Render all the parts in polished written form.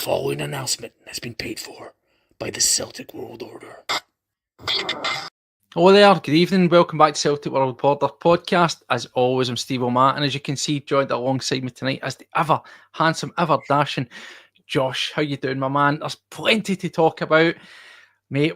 following announcement has been paid for by the Celtic World Order. Hello there, good evening, welcome back to Celtic World Order podcast. As always, I'm Steve O'Matt, and as you can see, joined alongside me tonight as the ever handsome, ever dashing Josh. How you doing, my man? There's plenty to talk about. Mate,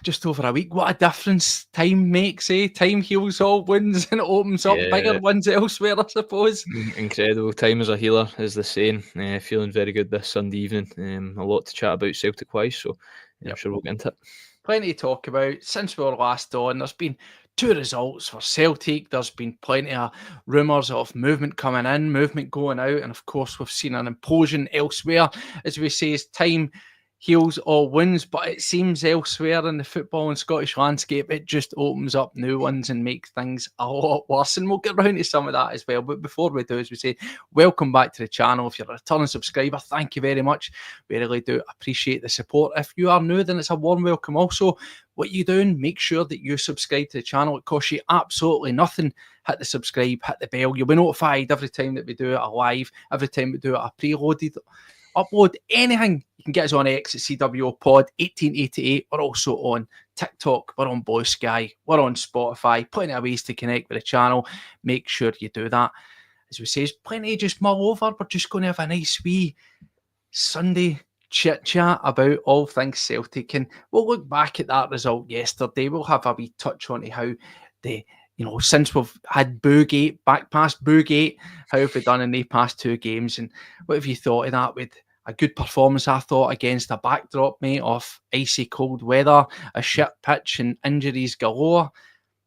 just over a week. What a difference time makes, eh? Time heals all wounds and it opens up bigger ones elsewhere, I suppose. Incredible. Time as a healer, is the saying. Feeling very good this Sunday evening. A lot to chat about Celtic-wise, so I'm sure we'll get into it. Plenty to talk about. Since we were last on, there's been 2 results for Celtic. There's been plenty of rumours of movement coming in, movement going out, and of course we've seen an implosion elsewhere. As we say, as time heals all wounds, but it seems elsewhere in the football and Scottish landscape, it just opens up new ones and makes things a lot worse. And we'll get round to some of that as well. But before we do, as we say, welcome back to the channel. If you're a returning subscriber, thank you very much. We really do appreciate the support. If you are new, then it's a warm welcome. Also, what you're doing, make sure that you subscribe to the channel. It costs you absolutely nothing. Hit the subscribe, hit the bell. You'll be notified every time that we do it a live, every time we do it a preloaded upload, anything. You can get us on X at CWPod 1888. We're also on TikTok, we're on Blue Sky, we're on Spotify. Plenty of ways to connect with the channel. Make sure you do that. As we say, there's plenty to just mull over. We're just going to have a nice wee Sunday chit chat about all things Celtic, and we'll look back at that result yesterday. We'll have a wee touch on how since we've had Boogate, back past Boogate, how have we done in the past 2 games, and what have you thought of that? With a good performance, I thought, against a backdrop, mate, of icy cold weather, a shit pitch and injuries galore.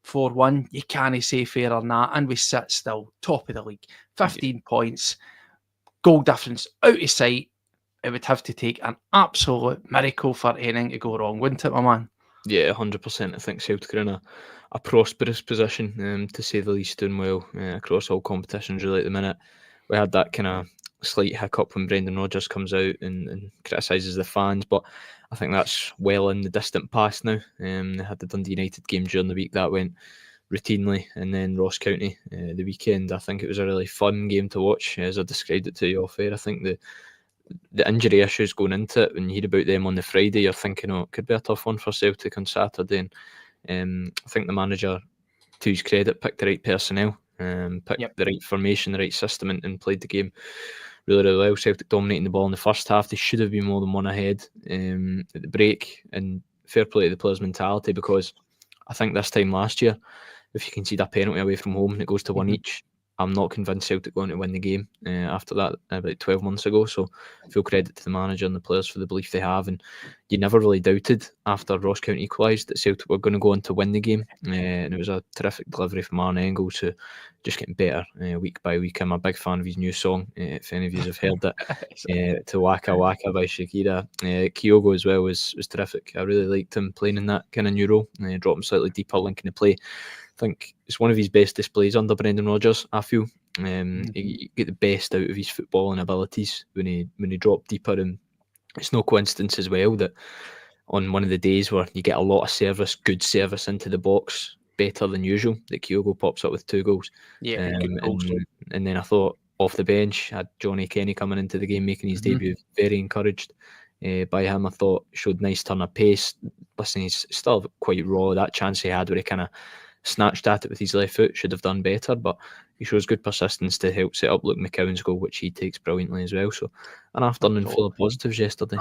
4-1, you can't say fairer than that, and we sit still top of the league, 15 points, goal difference out of sight. It would have to take an absolute miracle for anything to go wrong, wouldn't it, my man? Yeah, 100%. I think Celtic are in a prosperous position, to say the least, doing well across all competitions really at the minute. We had that kind of slight hiccup when Brendan Rodgers comes out and criticises the fans, but I think that's well in the distant past now. They had the Dundee United game during the week that went routinely, and then Ross County the weekend. I think it was a really fun game to watch, as I described it to you off air. I think the injury issues going into it, when you hear about them on the Friday, you're thinking, it could be a tough one for Celtic on Saturday. And I think the manager, to his credit, picked the right personnel, picked the right formation, the right system, and played the game really, really well. Celtic dominating the ball in the first half. They should have been more than one ahead at the break, and fair play to the players' mentality, because I think this time last year, if you concede a penalty away from home and it goes to 1 each, I'm not convinced Celtic going to win the game after that about 12 months ago. So full credit to the manager and the players for the belief they have. And you never really doubted after Ross County equalised that Celtic were going to go on to win the game. And it was a terrific delivery from Aaron Engels, who just getting better week by week. I'm a big fan of his new song, if any of you have heard it, to Waka Waka by Shakira. Kyogo as well was terrific. I really liked him playing in that kind of new role. Dropped him slightly deeper, linking the play. I think it's one of his best displays under Brendan Rodgers, I feel. He get the best out of his footballing abilities when he dropped deeper, and it's no coincidence as well that on one of the days where you get a lot of good service into the box, better than usual, that Kyogo pops up with 2 goals. And then I thought off the bench, had Johnny Kenny coming into the game, making his debut, very encouraged by him. I thought showed nice turn of pace. Listen, he's still quite raw. That chance he had where he kind of snatched at it with his left foot, should have done better, but he shows good persistence to help set up Luke McCowan's goal, which he takes brilliantly as well. So an afternoon full of positives yesterday.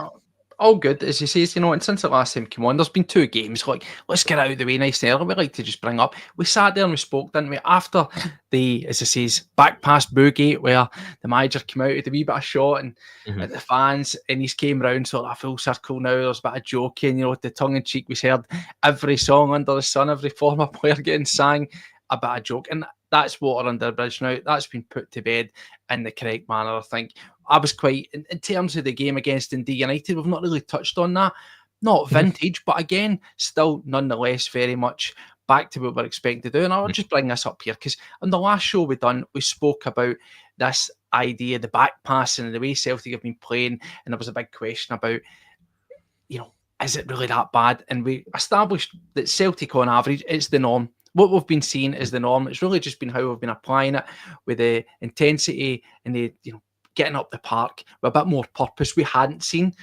All good, as he says, and since the last time came on, there's been 2 games. Let's get out of the way nice and early. We like to just bring up, we sat there and we spoke, didn't we, after the, as it says, back past Boogate, where the manager came out with a wee bit of shot and at the fans, and he's came round sort of a full circle now. There's a bit of joking, the tongue-in-cheek. We heard every song under the sun, every former player getting sang a bit of joke, and that's water under the bridge now. That's been put to bed in the correct manner, I think. I was quite, in terms of the game against Dundee United, we've not really touched on that. Not vintage, but again, still nonetheless very much back to what we're expecting to do. And I'll just bring this up here, because on the last show we done, we spoke about this idea, the back passing and the way Celtic have been playing, and there was a big question about, is it really that bad? And we established that Celtic on average, it's the norm. What we've been seeing is the norm. It's really just been how we've been applying it with the intensity and the getting up the park with a bit more purpose we hadn't seen.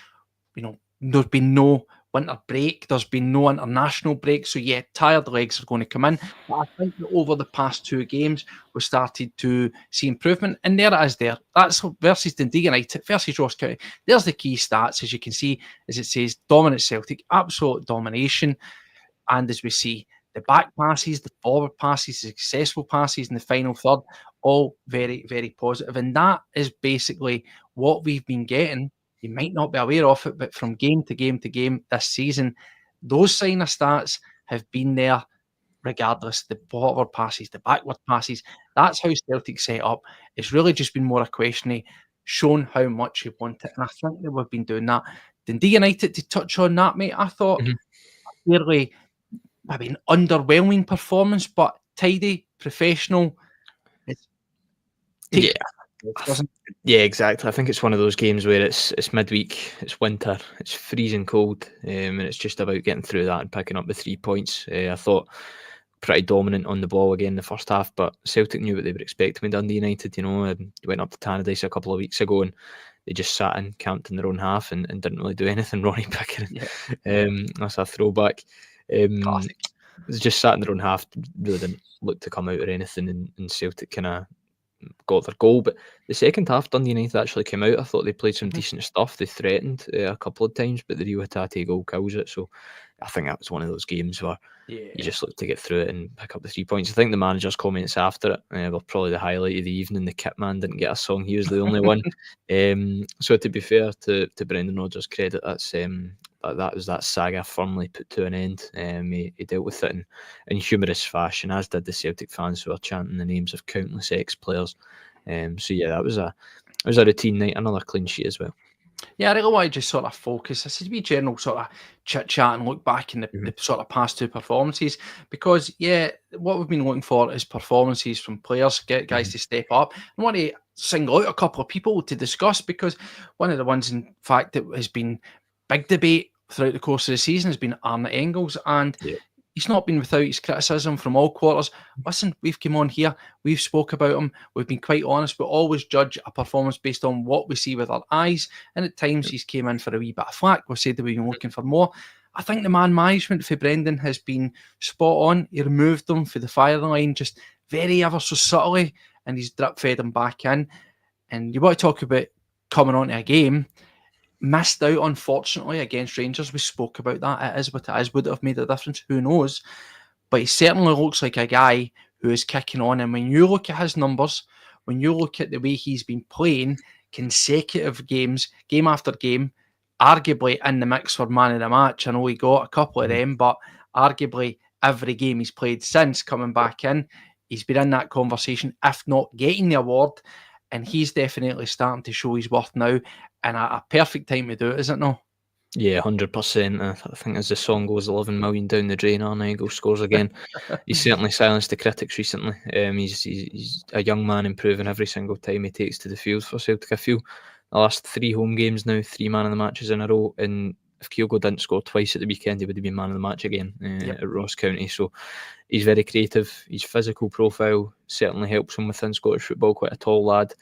There's been no winter break, there's been no international break, so yeah, tired legs are going to come in. But I think that over the past 2 games, we started to see improvement, and there it is there. That's versus Dundee United, versus Ross County. There's the key stats, as you can see, as it says, dominant Celtic, absolute domination. And as we see, the back passes, the forward passes, the successful passes in the final third, all very, very positive. And that is basically what we've been getting. You might not be aware of it, but from game to game to game this season, those sign of stats have been there regardless. The forward passes, the backward passes, that's how Celtic set up. It's really just been more a question of showing how much you want it. And I think that we've been doing that. Dundee United, to touch on that, mate, I thought fairly maybe an underwhelming performance, but tidy, professional. Yeah, exactly. I think it's one of those games where it's midweek, it's winter, it's freezing cold, and it's just about getting through that and picking up the 3 points. I thought pretty dominant on the ball again in the first half, but Celtic knew what they were expecting with Dundee United. And they went up to Tannadice a couple of weeks ago and they just sat in, camped in their own half and didn't really do anything. Ronnie Pickering, that's a throwback. They just sat in their own half, really didn't look to come out or anything, and Celtic kind of got their goal. But the second half, Dundee United actually came out. I thought they played some decent stuff. They threatened a couple of times, but the Rio Hatate goal kills it. So I think that was one of those games where you just look to get through it and pick up the 3 points. I think the manager's comments after it were probably the highlight of the evening. The kit man didn't get a song; he was the only one. So to be fair to Brendan Rodgers' credit, that was that saga firmly put to an end. He dealt with it in humorous fashion, as did the Celtic fans who were chanting the names of countless ex-players. So yeah, that was a routine night, another clean sheet as well. Yeah, I really want to just sort of focus. This is to be general sort of chit chat and look back in the sort of past 2 performances, because what we've been looking for is performances from players, get guys to step up. I want to single out a couple of people to discuss, because one of the ones, in fact, that has been big debate throughout the course of the season has been Arne Engels, and he's not been without his criticism from all quarters. Listen, we've come on here, we've spoke about him, we've been quite honest. We always judge a performance based on what we see with our eyes, and at times he's came in for a wee bit of flack. We said that we've been looking for more. I think the man management for Brendan has been spot on. He removed them for the firing line just very ever so subtly, and he's drip fed them back in. And you want to talk about coming on to a game, missed out, unfortunately, against Rangers. We spoke about that. It is what it is. Would it have made a difference? Who knows? But he certainly looks like a guy who is kicking on. And when you look at his numbers, when you look at the way he's been playing consecutive games, game after game, arguably in the mix for man of the match. I know he got a couple of them, but arguably every game he's played since coming back in, he's been in that conversation, if not getting the award. And he's definitely starting to show his worth now. And a perfect time to do it, is it not? Yeah, 100%. I think as the song goes 11 million down the drain, Arne Engels scores again. He's certainly silenced the critics recently. He's a young man improving every single time he takes to the field for Celtic. I feel the last 3 home games now, 3 man of the matches in a row. And if Kyogo didn't score twice at the weekend, he would have been man of the match again at Ross County. So he's very creative. His physical profile certainly helps him within Scottish football. Quite a tall lad.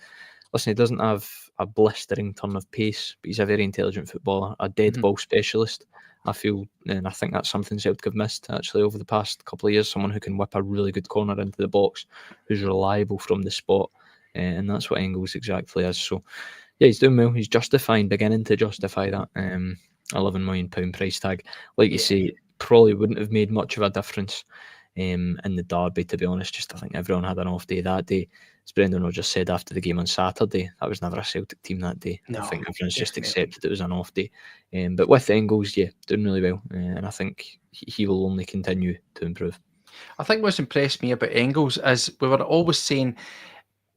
Listen, he doesn't have a blistering turn of pace, but he's a very intelligent footballer, a dead ball specialist. I feel, and I think that's something Celtic have missed actually over the past couple of years. Someone who can whip a really good corner into the box, who's reliable from the spot, and that's what Engels exactly is. So, yeah, he's doing well. He's beginning to justify that £11 million price tag. Like you say, probably wouldn't have made much of a difference in the derby, to be honest. Just I think everyone had an off day that day. As Brendan Rodgers said after the game on Saturday, that was never a Celtic team that day. No, I think everyone's just accepted it was an off day. But with Engels, doing really well. And I think he will only continue to improve. I think what's impressed me about Engels is we were always saying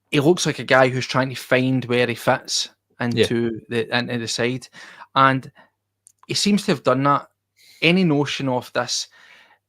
he looks like a guy who's trying to find where he fits into the side. And he seems to have done that. Any notion of this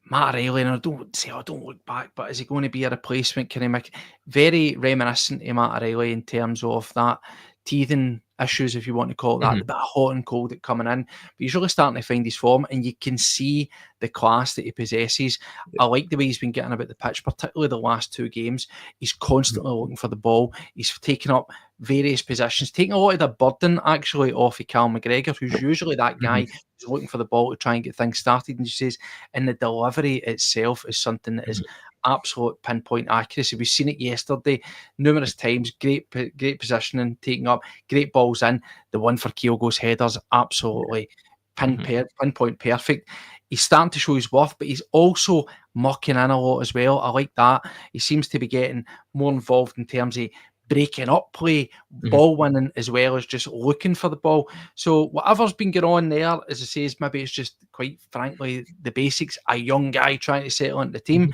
Matt Riley, and I don't look back, but is he going to be a replacement? Can he make very reminiscent of Matt Riley in terms of that teething issues, if you want to call it that, Mhm. the bit of hot and cold at coming in. But he's really starting to find his form, and you can see the class that he possesses. I like the way he's been getting about the pitch, particularly the last 2 games. He's constantly looking for the ball. He's taking up various positions, taking a lot of the burden actually off of Cal McGregor, who's usually that guy who's looking for the ball to try and get things started. And he says, and the delivery itself is something that is absolute pinpoint accuracy. We've seen it yesterday numerous times. Great positioning, taking up, great balls in. The one for Kyogo's headers, absolutely pinpoint perfect. He's starting to show his worth, but he's also mucking in a lot as well. I like that. He seems to be getting more involved in terms of breaking up play, ball winning, as well as just looking for the ball. So whatever's been going on there, as I say, maybe it's just, quite frankly, the basics. A young guy trying to settle into the team.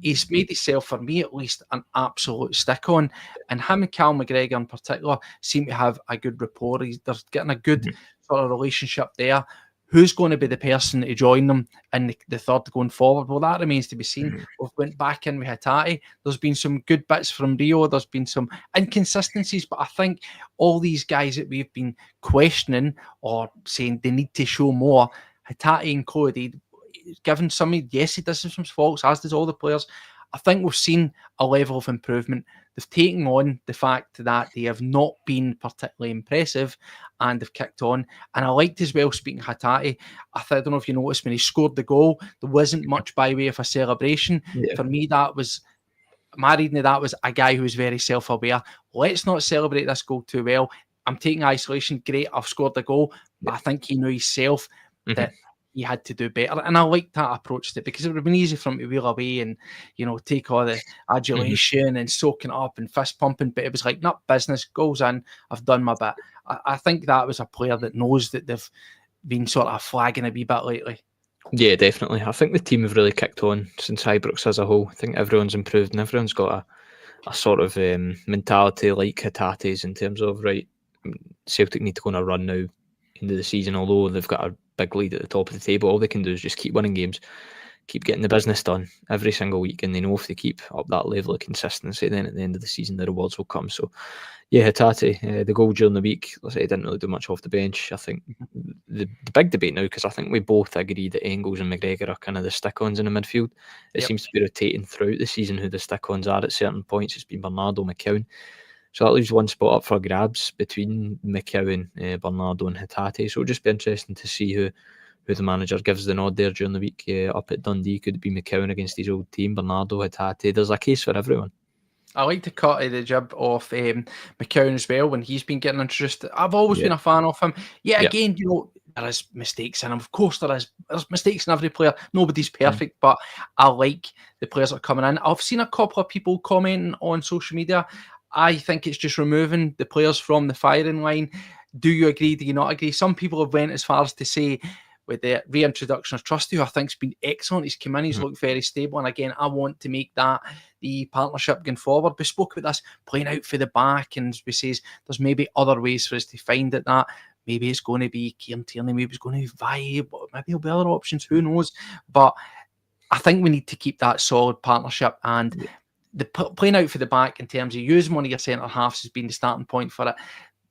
He's made himself, for me at least, an absolute stick-on. And him and Cal McGregor in particular seem to have a good rapport. They're getting a good sort of relationship there. Who's going to be the person to join them in the third going forward? Well, that remains to be seen. We've went back in with Hatate. There's been some good bits from Rio. There's been some inconsistencies, but I think all these guys that we've been questioning or saying they need to show more, Hatate and Cody, given some, yes, he does have some faults, as does all the players. I think we've seen a level of improvement. They've taken on the fact that they have not been particularly impressive and they've kicked on. And I liked as well, speaking of Hatate, I don't know if you noticed when he scored the goal, there wasn't much by way of a celebration. For me, that was, my reading of that was a guy who was very self-aware. Let's not celebrate this goal too well. I'm taking isolation. Great, I've scored the goal. But I think he knew himself that he had to do better. And I like that approach to it, because it would have been easy for him to wheel away and, take all the adulation and soaking up and fist pumping. But it was like, not business, goes in, I've done my bit. I think that was a player that knows that they've been sort of flagging a wee bit lately. Yeah, definitely. I think the team have really kicked on since Ibrox as a whole. I think everyone's improved and everyone's got a sort of mentality like Hatate's in terms of, right, Celtic need to go on a run now into the season. Although they've got a big lead at the top of the table, all they can do is just keep winning games, keep getting the business done every single week, and they know if they keep up that level of consistency, then at the end of the season the rewards will come. So yeah, Hatate, the goal during the week, let's say he didn't really do much off the bench. I think the big debate now, because I think we both agree that Engels and McGregor are kind of the stick-ons in the midfield. It seems to be rotating throughout the season who the stick-ons are at certain points. It's been Bernardo, McCowan. So that leaves one spot up for grabs between McCowan, Bernardo and Hatate. So it'll just be interesting to see who the manager gives the nod there during the week. Up at Dundee, could it be McCowan against his old team, Bernardo, Hatate? There's a case for everyone. I like to cut the jib off McCowan as well when he's been getting introduced. I've always been a fan of him. Again, there is mistakes in him. Of course there's mistakes in every player. Nobody's perfect, but I like the players that are coming in. I've seen a couple of people commenting on social media. I think it's just removing the players from the firing line. Do you agree? Do you not agree? Some people have went as far as to say, with the reintroduction of Trusty, who I think's been excellent. He's come in, he's looked very stable. And again, I want to make that the partnership going forward. We spoke about this playing out for the back, and we says there's maybe other ways for us to find it. That maybe it's going to be Kieran Tierney, maybe it's going to be Vibe, maybe there'll be other options, who knows. But I think we need to keep that solid partnership, and the playing out for the back in terms of using one of your centre halves has been the starting point for it.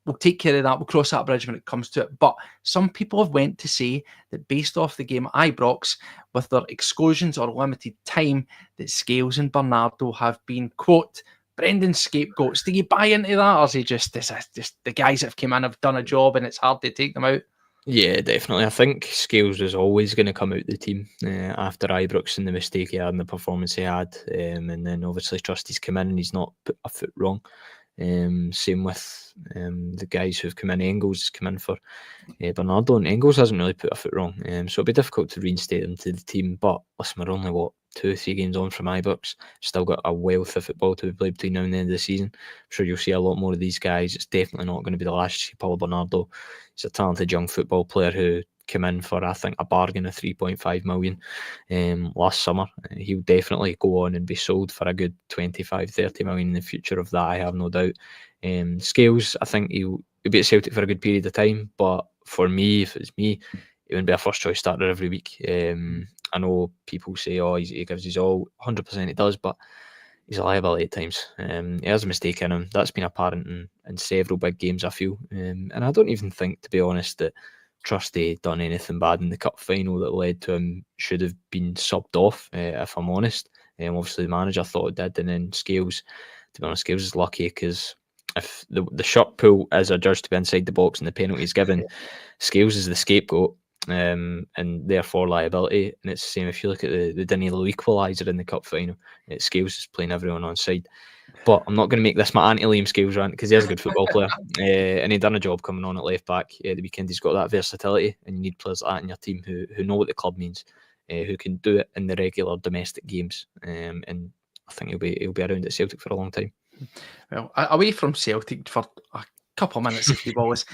We'll take care of that. We'll cross that bridge when it comes to it. But some people have went to say that based off the game at Ibrox, with their exclusions or limited time, that Scales and Bernardo have been, quote, Brendan's scapegoats. Do you buy into that? Or is he just the guys that have come in have done a job and it's hard to take them out? Yeah, definitely. I think Scales was always going to come out the team after Ibrox and the mistake he had and the performance he had. And then obviously Trusty's come in and he's not put a foot wrong. Same with the guys who've come in. Engels has come in for Bernardo, and Engels hasn't really put a foot wrong. So it'll be difficult to reinstate them to the team. But listen, we're only 2 or 3 games on from Ibrox. Still got a wealth of football to be played between now and the end of the season. I'm sure you'll see a lot more of these guys. It's definitely not going to be the last to see Paulo Bernardo. He's a talented young football player who came in for, I think, a bargain of 3.5 million last summer. He'll definitely go on and be sold for a good 25-30 million in the future of that, I have no doubt. Scales, I think he'll be at Celtic for a good period of time, but for me, if it's me, he wouldn't be a first choice starter every week. I know people say, he gives his all, 100% he does, but he's a liability at times. He has a mistake in him. That's been apparent in several big games, I feel. And I don't even think, to be honest, that Trusty done anything bad in the cup final that led to him should have been subbed off, if I'm honest. Obviously, the manager thought it did, and then Scales, to be honest, Scales is lucky because if the shot pull is adjudged to be inside the box and the penalty is given, Scales is the scapegoat. And therefore liability. And it's the same if you look at the Danilo equaliser in the cup final. Scales is playing everyone on side. But I'm not going to make this my anti-Liam Scales rant because he's a good football player. And he'd done a job coming on at left back at the weekend. He's got that versatility, and you need players like that in your team who know what the club means, who can do it in the regular domestic games. And I think he'll be around at Celtic for a long time. Well, away from Celtic for a couple of minutes if the ball is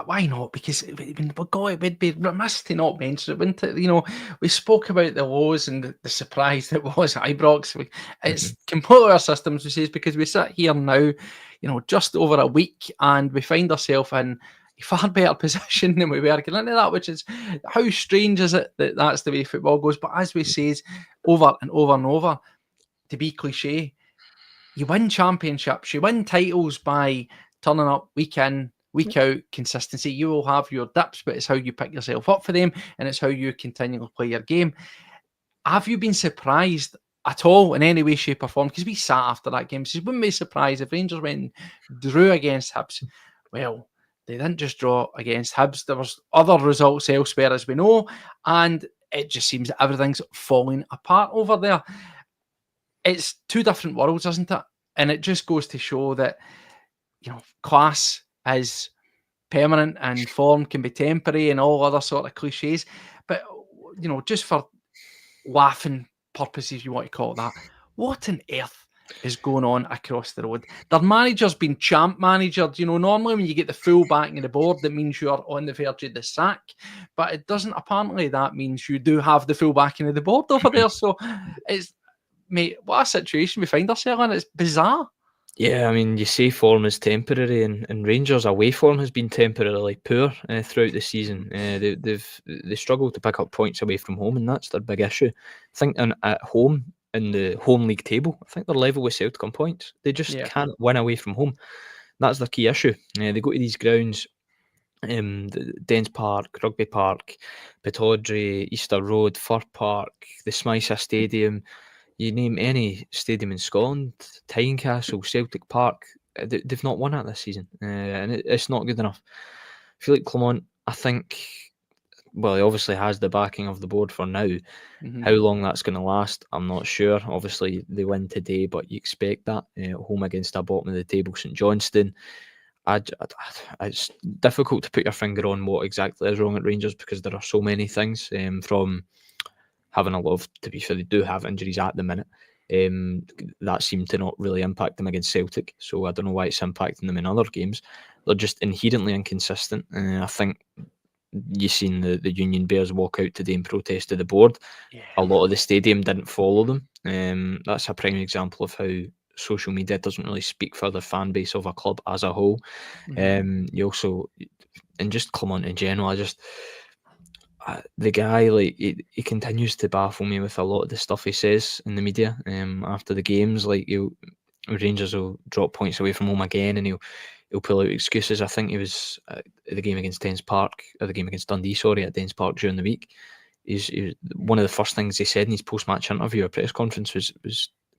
why not? Because it would be remiss to not mention it, wouldn't it? We spoke about the lows and the surprise that was Ibrox. It's completely our systems, we say, because we sit here now, just over a week, and we find ourselves in a far better position than we were getting into that, which is how strange is it that that's the way football goes. But as we say over and over and over, to be cliche, you win championships, you win titles by turning up week in, week out, consistency. You will have your dips, but it's how you pick yourself up for them, and it's how you continually play your game. Have you been surprised at all in any way, shape or form? Because we sat after that game, so you wouldn't be surprised if Rangers went and drew against Hibs. Well, they didn't just draw against Hibs. There was other results elsewhere, as we know, and it just seems that everything's falling apart over there. It's two different worlds, isn't it? And it just goes to show that class is permanent and form can be temporary and all other sort of cliches. But, just for laughing purposes, you want to call it that, what on earth is going on across the road? Their manager's been champ managered. Normally when you get the full backing of the board, that means you are on the verge of the sack. But it doesn't. Apparently that means you do have the full backing of the board over there. So it's, mate, what a situation we find ourselves in. It's bizarre. Yeah, I mean, you say form is temporary, and Rangers' away form has been temporarily poor throughout the season. They struggle to pick up points away from home, and that's their big issue. I think at home, in the home league table, I think they're level with Celtic on points. They just can't win away from home. That's their key issue. They go to these grounds, Dens Park, Rugby Park, Pittodrie, Easter Road, Fir Park, the Smythe Stadium. You name any stadium in Scotland, Tynecastle, Celtic Park, they've not won that this season, and it's not good enough. Philippe Clement, I think, well, he obviously has the backing of the board for now. How long that's going to last, I'm not sure. Obviously, they win today, but you expect that home against a bottom of the table St Johnstone. It's difficult to put your finger on what exactly is wrong at Rangers because there are so many things, from having a lot of, to be fair, they do have injuries at the minute. That seemed to not really impact them against Celtic, so I don't know why it's impacting them in other games. They're just inherently inconsistent. I think you've seen the Union Bears walk out today and protest to the board. A lot of the stadium didn't follow them. That's a prime example of how social media doesn't really speak for the fan base of a club as a whole. You also, and just Clement in general, the guy, like, he continues to baffle me with a lot of the stuff he says in the media after the games. Like, Rangers will drop points away from home again, and he'll pull out excuses. I think he was at the game against Dens Park, or the game against Dundee, at Dens Park during the week. He's one of the first things he said in his post-match interview or press conference was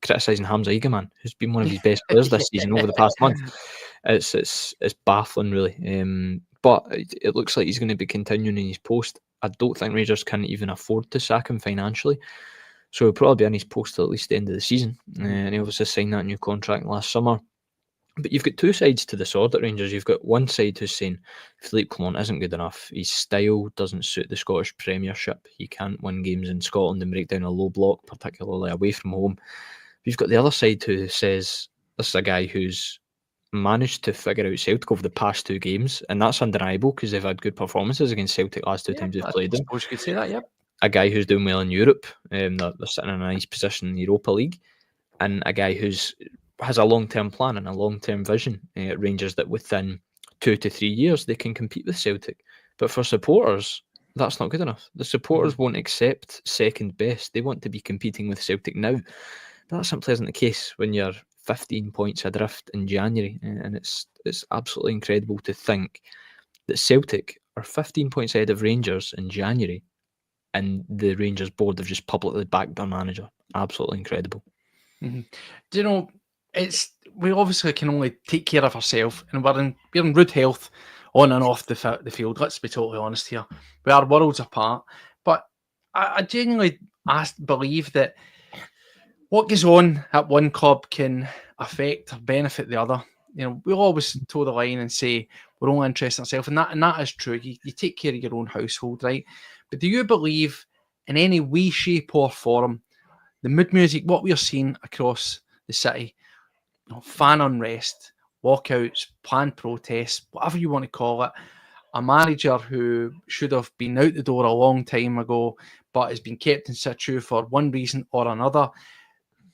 criticising Hamza Egaman, who's been one of his best players this season over the past month. It's baffling, really. But it looks like he's going to be continuing in his post. I don't think Rangers can even afford to sack him financially. So he'll probably be in his post till at least the end of the season. And he obviously signed that new contract last summer. But you've got two sides to the sword at Rangers. You've got one side who's saying Philippe Clement isn't good enough. His style doesn't suit the Scottish Premiership. He can't win games in Scotland and break down a low block, particularly away from home. You've got the other side who says this is a guy who's managed to figure out Celtic over the past two games, and that's undeniable because they've had good performances against Celtic last two times they've played them. I suppose you could say that, yep. A guy who's doing well in Europe, they're sitting in a nice position in the Europa League, and a guy who's has a long-term plan and a long-term vision at Rangers that within 2 to 3 years they can compete with Celtic. But for supporters, that's not good enough. The supporters won't accept second best. They want to be competing with Celtic now. That simply isn't the case when you're 15 points adrift in January, and it's absolutely incredible to think that Celtic are 15 points ahead of Rangers in January, and the Rangers board have just publicly backed their manager. Absolutely incredible. Do you know, we obviously can only take care of ourselves, and we're in rude health on and off the field. Let's be totally honest here. We are worlds apart, but I genuinely believe that what goes on at one club can affect or benefit the other. You know, we'll always toe the line and say we're only interested in ourselves, and that is true. You take care of your own household, right? But do you believe in any way, shape, or form the mood music, what we're seeing across the city, fan unrest, walkouts, planned protests, whatever you want to call it, a manager who should have been out the door a long time ago, but has been kept in situ for one reason or another?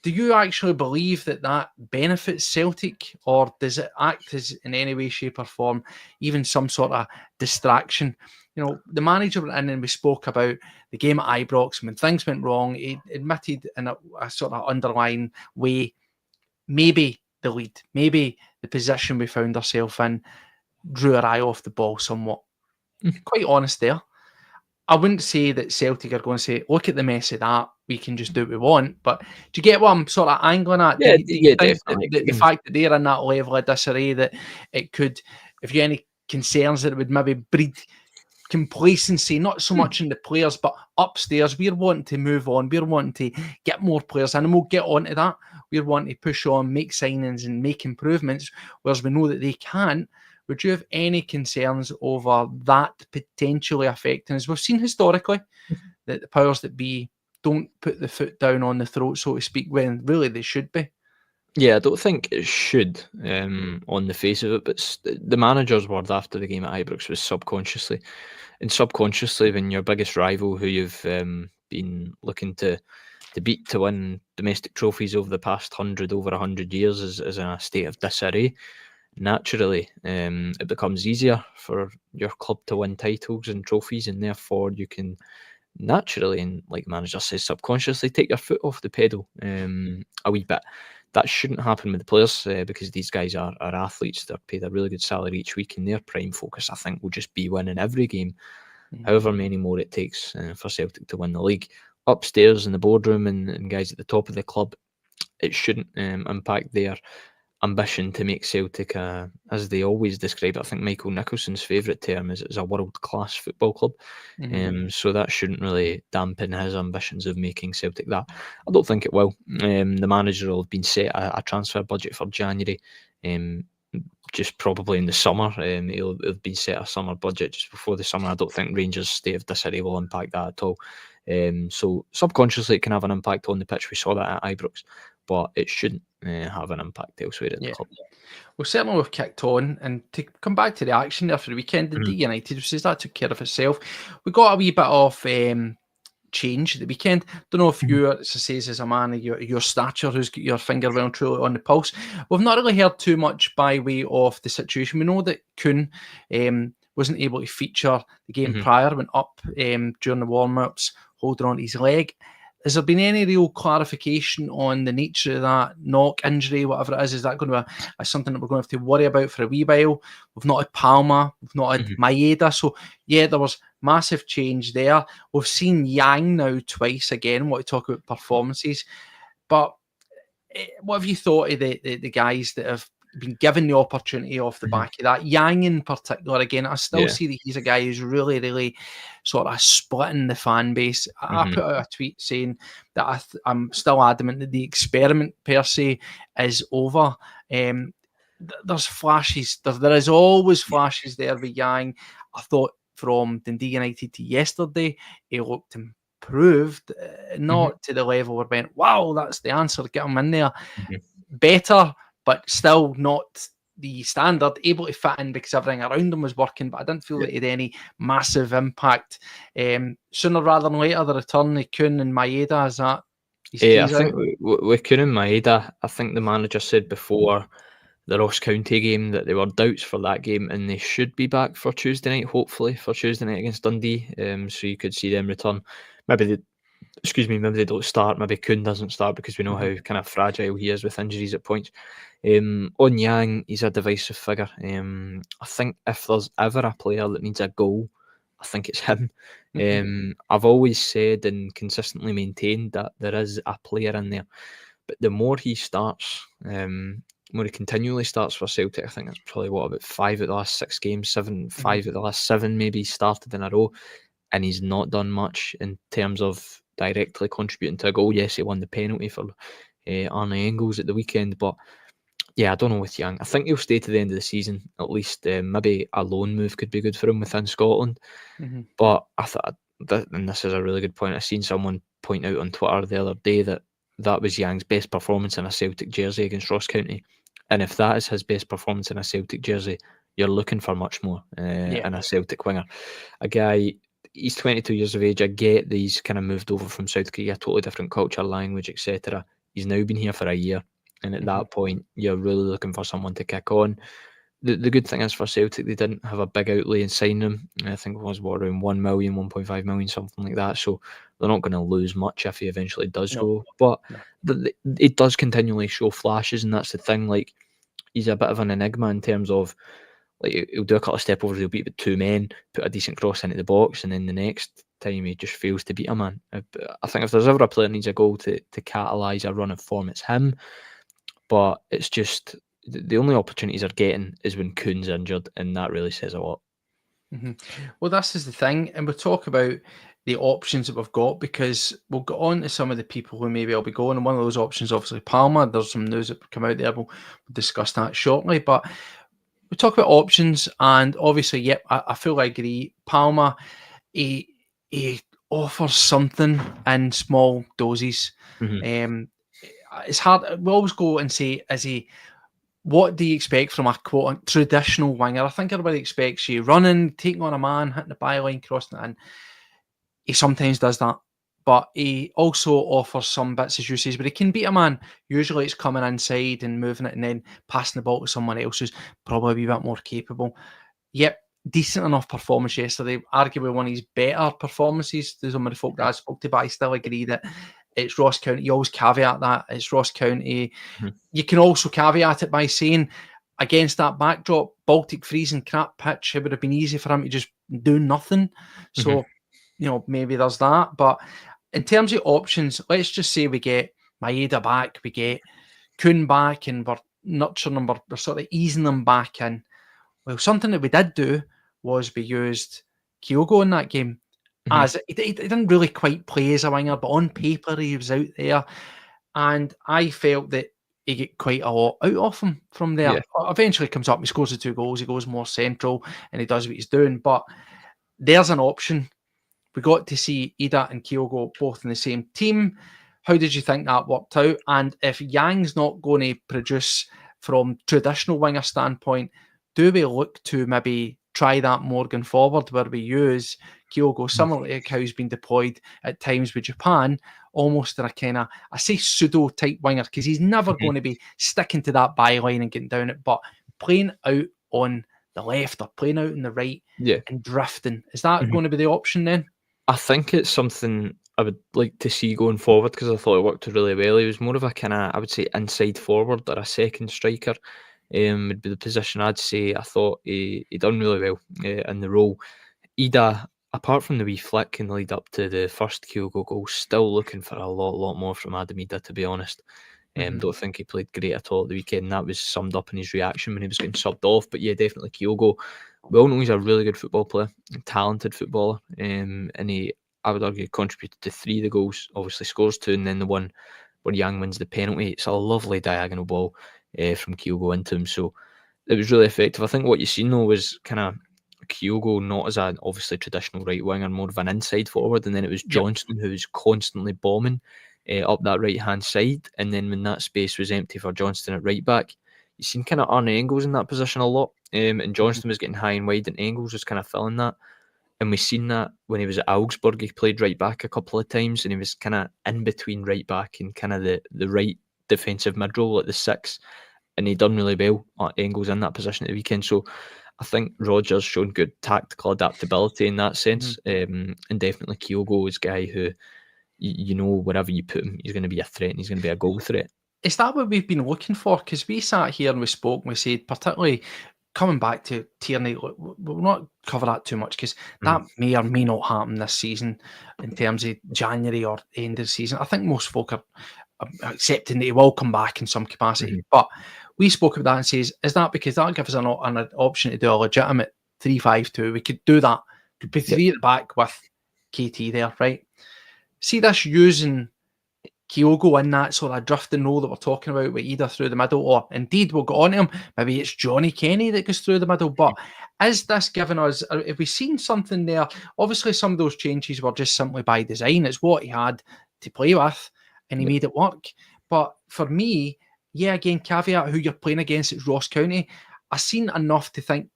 Do you actually believe that benefits Celtic, or does it act as, in any way, shape, or form, even some sort of distraction? You know, the manager went in and we spoke about the game at Ibrox. When things went wrong, he admitted in a sort of underlying way, maybe the lead, maybe the position we found ourselves in drew our eye off the ball somewhat. Quite honest there. I wouldn't say that Celtic are going to say, look at the mess of that, we can just do what we want. But do you get what I'm sort of angling at? Yeah, do you think definitely. the fact that they're in that level of disarray, that it could, if you have any concerns, that it would maybe breed complacency, not so much in the players, but upstairs? We're wanting to move on. We're wanting to get more players in, and we'll get on to that. We're wanting to push on, make signings and make improvements, whereas we know that they can't. Would you have any concerns over that potentially affecting, as we've seen historically, that the powers that be don't put the foot down on the throat, so to speak, when really they should be? Yeah, I don't think it should on the face of it, but the manager's word after the game at Ibrox was subconsciously. And subconsciously, when your biggest rival, who you've been looking to beat to win domestic trophies over the past over 100 years, is in a state of disarray, naturally it becomes easier for your club to win titles and trophies, and therefore you can naturally, and like the manager says, subconsciously take your foot off the pedal a wee bit. That shouldn't happen with the players because these guys are athletes. They're paid a really good salary each week, and their prime focus, I think, will just be winning every game, however many more it takes for Celtic to win the league. Upstairs in the boardroom and guys at the top of the club, it shouldn't impact their ambition to make Celtic, as they always describe it. I think Michael Nicholson's favourite term is a world-class football club. So that shouldn't really dampen his ambitions of making Celtic that. I don't think it will. The manager will have been set a transfer budget for January, just probably in the summer. He'll have been set a summer budget just before the summer. I don't think Rangers' state of disarray will impact that at all. So subconsciously it can have an impact on the pitch. We saw that at Ibrox, but it shouldn't have an impact elsewhere at the club. Well, certainly we've kicked on, and to come back to the action there for the weekend, the United says that took care of itself. We got a wee bit of change at the weekend. Don't know if you, as I says, as a man of your stature, who's got your finger well and truly on the pulse, we've not really heard too much by way of the situation. We know that Kuhn wasn't able to feature the game prior, went up during the warm-ups, holding on to his leg. Has there been any real clarification on the nature of that knock, injury, whatever it is? Is that going to be something that we're going to have to worry about for a wee while? We've not had Palma, we've not had Maeda. So, yeah, there was massive change there. We've seen Yang now twice again. Want to talk about performances. But what have you thought of the guys that have been given the opportunity off the back of that? Yang in particular, again, I still see that he's a guy who's really, really sort of splitting the fan base. I put out a tweet saying that I'm still adamant that the experiment per se is over. There's flashes. There is always flashes there with Yang. I thought from Dundee United to yesterday, he looked improved, not to the level where we went, wow, that's the answer, get him in there. Better, but still not the standard, able to fit in because everything around him was working, but I didn't feel that he had any massive impact. Sooner rather than later, the return of Kuhn and Maeda, is that? I think with Kuhn and Maeda, I think the manager said before the Ross County game that there were doubts for that game, and they should be back for Tuesday night, hopefully, for Tuesday night against Dundee, so you could see them return. Maybe maybe they don't start, maybe Kuhn doesn't start because we know how kind of fragile he is with injuries at points. On Yang, he's a divisive figure. I think if there's ever a player that needs a goal, I think it's him. I've always said and consistently maintained that there is a player in there, but the more he starts, more he continually starts for Celtic, I think that's probably about 5 of the last 6 games, 5 of the last 7 maybe started in a row, and he's not done much in terms of directly contributing to a goal. Yes, he won the penalty for Arne Engels at the weekend, but yeah, I don't know with Young. I think he'll stay to the end of the season at least. Maybe a loan move could be good for him within Scotland. But I thought, and this is a really good point, I seen someone point out on Twitter the other day that was Young's best performance in a Celtic jersey against Ross County. And if that is his best performance in a Celtic jersey, you're looking for much more in a Celtic winger. A guy, he's 22 years of age. I get that he's kind of moved over from South Korea, totally different culture, language, etc. He's now been here for a year. And at that point, you're really looking for someone to kick on. The good thing is for Celtic, they didn't have a big outlay in signing him. I think it was around 1 million, 1.5 million, something like that. So they're not going to lose much if he eventually does go. But it does continually show flashes, and that's the thing. Like, he's a bit of an enigma in terms of, like, he'll do a couple of step overs, he'll beat with 2 men, put a decent cross into the box, and then the next time he just fails to beat a man. I think if there's ever a player that needs a goal to catalyse a run of form, it's him. But it's just the only opportunities they're getting is when Kuhn's injured, and that really says a lot. Well, this is the thing, and we'll talk about the options that we've got, because we'll get on to some of the people who maybe will be going, and one of those options, obviously, Palmer. There's some news that come out there. We'll discuss that shortly, but we'll talk about options, and obviously, I fully agree. Palmer, he offers something in small doses. It's hard. We always go and say, what do you expect from a quote traditional winger? I think everybody expects you running, taking on a man, hitting the byline, crossing it in. He sometimes does that, but he also offers some bits, as you say, where he can beat a man. Usually it's coming inside and moving it and then passing the ball to someone else who's probably a wee bit more capable. Yep, decent enough performance yesterday. Arguably one of his better performances. There's some of the folk that I spoke to, but I still agree that it's Ross County. You always caveat that. It's Ross County. You can also caveat it by saying, against that backdrop, Baltic freezing crap pitch, it would have been easy for him to just do nothing. So, maybe there's that. But in terms of options, let's just say we get Maeda back, we get Kuhn back, and we're nurturing them, we're sort of easing them back in. Well, something that we did do was we used Kyogo in that game. As he didn't really quite play as a winger, but on paper he was out there, and I felt that he get quite a lot out of him from there. Eventually comes up, he scores the 2 goals, he goes more central, and he does what he's doing. But there's an option. We got to see Ida and Kyogo both in the same team. How did you think that worked out? And if Yang's not going to produce from traditional winger standpoint, do we look to maybe try that more going forward, where we use Kyogo similar to how he's been deployed at times with Japan, almost in a kind of, I say pseudo type winger, because he's never going to be sticking to that byline and getting down it, but playing out on the left or playing out on the right and drifting. Is that going to be the option then? I think it's something I would like to see going forward, because I thought it worked really well. He was more of a kind of, I would say, inside forward or a second striker. Would be the position I'd say. I thought he done really well in the role. Ida, apart from the wee flick in the lead up to the first Kyogo goal, still looking for a lot more from Adam Ida, to be honest. Don't think he played great at all at the weekend, and that was summed up in his reaction when he was getting subbed off. But yeah, definitely Kyogo. We all know he's a really good football player, a talented footballer, and he, I would argue, contributed to 3 of the goals. Obviously scores 2, and then the one where Yang wins the penalty. It's a lovely diagonal ball from Kyogo into him, so it was really effective. I think what you seen though was kind of Kyogo not as an obviously traditional right winger, more of an inside forward, and then it was Johnston who was constantly bombing up that right hand side, and then when that space was empty for Johnston at right back, you seen kind of Arne Engels in that position a lot, and Johnston was getting high and wide, and Engels was kind of filling that. And we've seen that when he was at Augsburg, he played right back a couple of times, and he was kind of in between right back and kind of the right defensive mid role at the 6, and he done really well. Engels in that position at the weekend, so I think Rodgers shown good tactical adaptability in that sense, and definitely Kyogo is a guy who you know wherever you put him, he's going to be a threat and he's going to be a goal threat. Is that what we've been looking for? Because we sat here and we spoke and we said, particularly coming back to Tierney, we'll not cover that too much because that may or may not happen this season in terms of January or end of the season. I think most folk are accepting that he will come back in some capacity. But we spoke about that and says, is that because that gives us an option to do a legitimate 3-5-2? We could do that. Could be three at the back with KT there, right? See this using Kyogo in that sort of drifting role that we're talking about with either through the middle or indeed we'll go on to him. Maybe it's Johnny Kenny that goes through the middle. But is this giving us, have we seen something there? Obviously, some of those changes were just simply by design. It's what he had to play with and he made it work. But for me, yeah, again, caveat who you're playing against, it's Ross County. I've seen enough to think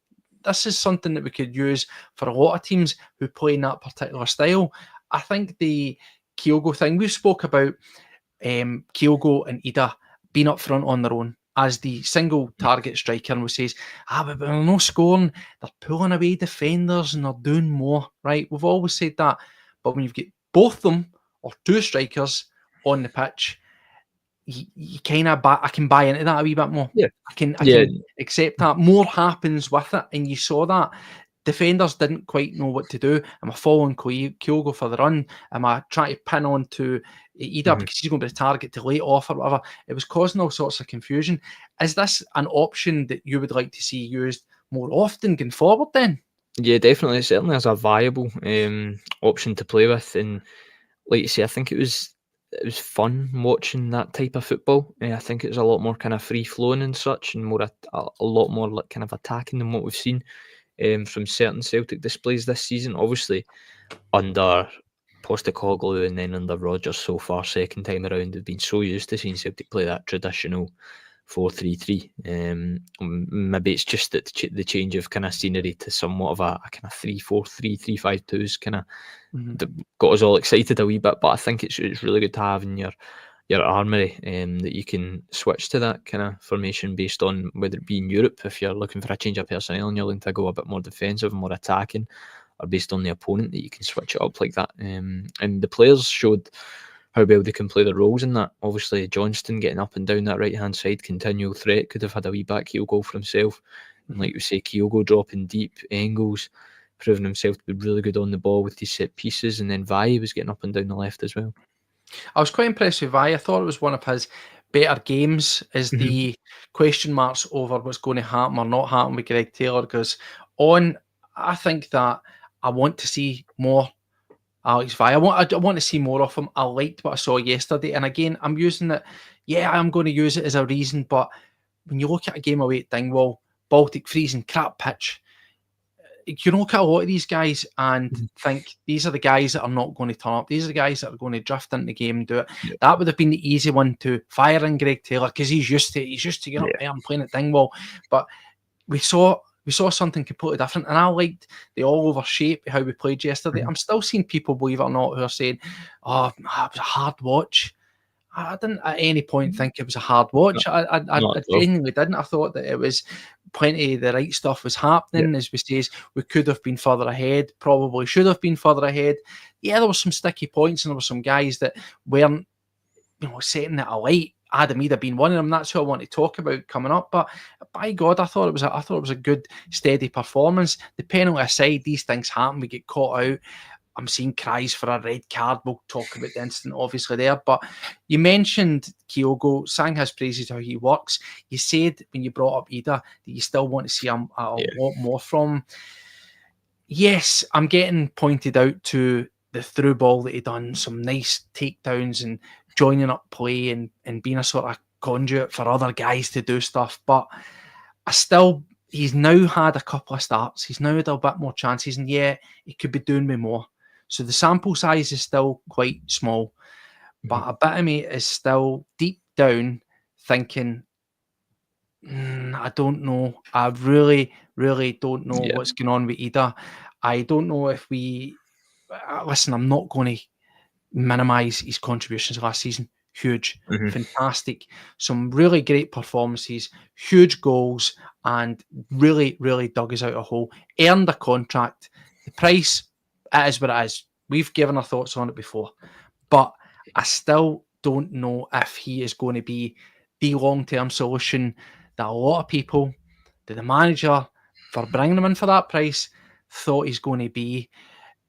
this is something that we could use for a lot of teams who play in that particular style. I think the Kyogo thing, we've spoke about Kyogo and Ida being up front on their own as the single target striker, and we says, but they're no scoring, they're pulling away defenders and they're doing more, right? We've always said that. But when you've got both them or two strikers on the pitch, you kind of I can buy into that a wee bit more. Yeah. I can accept that. More happens with it, and you saw that. Defenders didn't quite know what to do. Am I following Kyogo for the run? Am I trying to pin on to Ida because he's going to be the target to lay off or whatever? It was causing all sorts of confusion. Is this an option that you would like to see used more often going forward then? Yeah, definitely. Certainly as a viable option to play with. And like you say, I think it was fun watching that type of football. I think it was a lot more kind of free-flowing and such, and more a lot more like kind of attacking than what we've seen from certain Celtic displays this season. Obviously, under Postecoglou and then under Rodgers so far, second time around, we've been so used to seeing Celtic play that traditional 4-3-3. Maybe it's just that the change of kind of scenery to somewhat of a kind of 3-4-3, 3-5-2s kind of got us all excited a wee bit. But I think it's really good to have in your armoury that you can switch to that kind of formation based on whether it be in Europe, if you're looking for a change of personnel and you're looking to go a bit more defensive and more attacking, or based on the opponent, that you can switch it up like that. And the players showed how well they can play their roles in that. Obviously, Johnston getting up and down that right-hand side, continual threat, could have had a wee backheel goal for himself. And like we say, Kyogo dropping deep, Engels proving himself to be really good on the ball with these set pieces, and then Vai was getting up and down the left as well. I was quite impressed with Vai. I thought it was one of his better games as the question marks over what's going to happen or not happen with Greg Taylor goes on. I think that I want to see more Alex Vai. I want to see more of him. I liked what I saw yesterday. And again, I'm using it. Yeah, I'm going to use it as a reason. But when you look at a game away at Dingwall, Baltic freezing, crap pitch, you look at a lot of these guys and think these are the guys that are not going to turn up. These are the guys that are going to drift into the game and do it. Yep. That would have been the easy one to fire in Greg Taylor because he's used to get up there and playing at Dingwall. But we saw something completely different, and I liked the all-over shape how we played yesterday. I'm still seeing people, believe it or not, who are saying, it was a hard watch. I didn't at any point think it was a hard watch. I genuinely didn't. I thought that it was plenty of the right stuff was happening. As we say, we could have been further ahead, probably should have been further ahead. Yeah, there were some sticky points and there were some guys that weren't, setting it alight. Adam Ida being one of them. That's who I want to talk about coming up. But by God, I thought it was a good, steady performance. The penalty aside, these things happen. We get caught out. I'm seeing cries for a red card. We'll talk about the incident obviously there. But you mentioned Kyogo, sang his praises how he works. You said when you brought up Ida that you still want to see a lot more from him. Yes, I'm getting pointed out to the through ball that he done, some nice takedowns and joining up play and being a sort of conduit for other guys to do stuff. But he's now had a couple of starts. He's now had a bit more chances, and he could be doing me more. So the sample size is still quite small, but a bit of me is still deep down thinking, I don't know. I really, really don't know what's going on with Ida. I don't know if listen, I'm not going to minimise his contributions last season. Huge, fantastic, some really great performances, huge goals, and really, really dug us out a hole. Earned a contract. The price, it is what it is. We've given our thoughts on it before. but I still don't know if he is going to be the long-term solution that a lot of people, that the manager, for bringing him in for that price, thought he's going to be.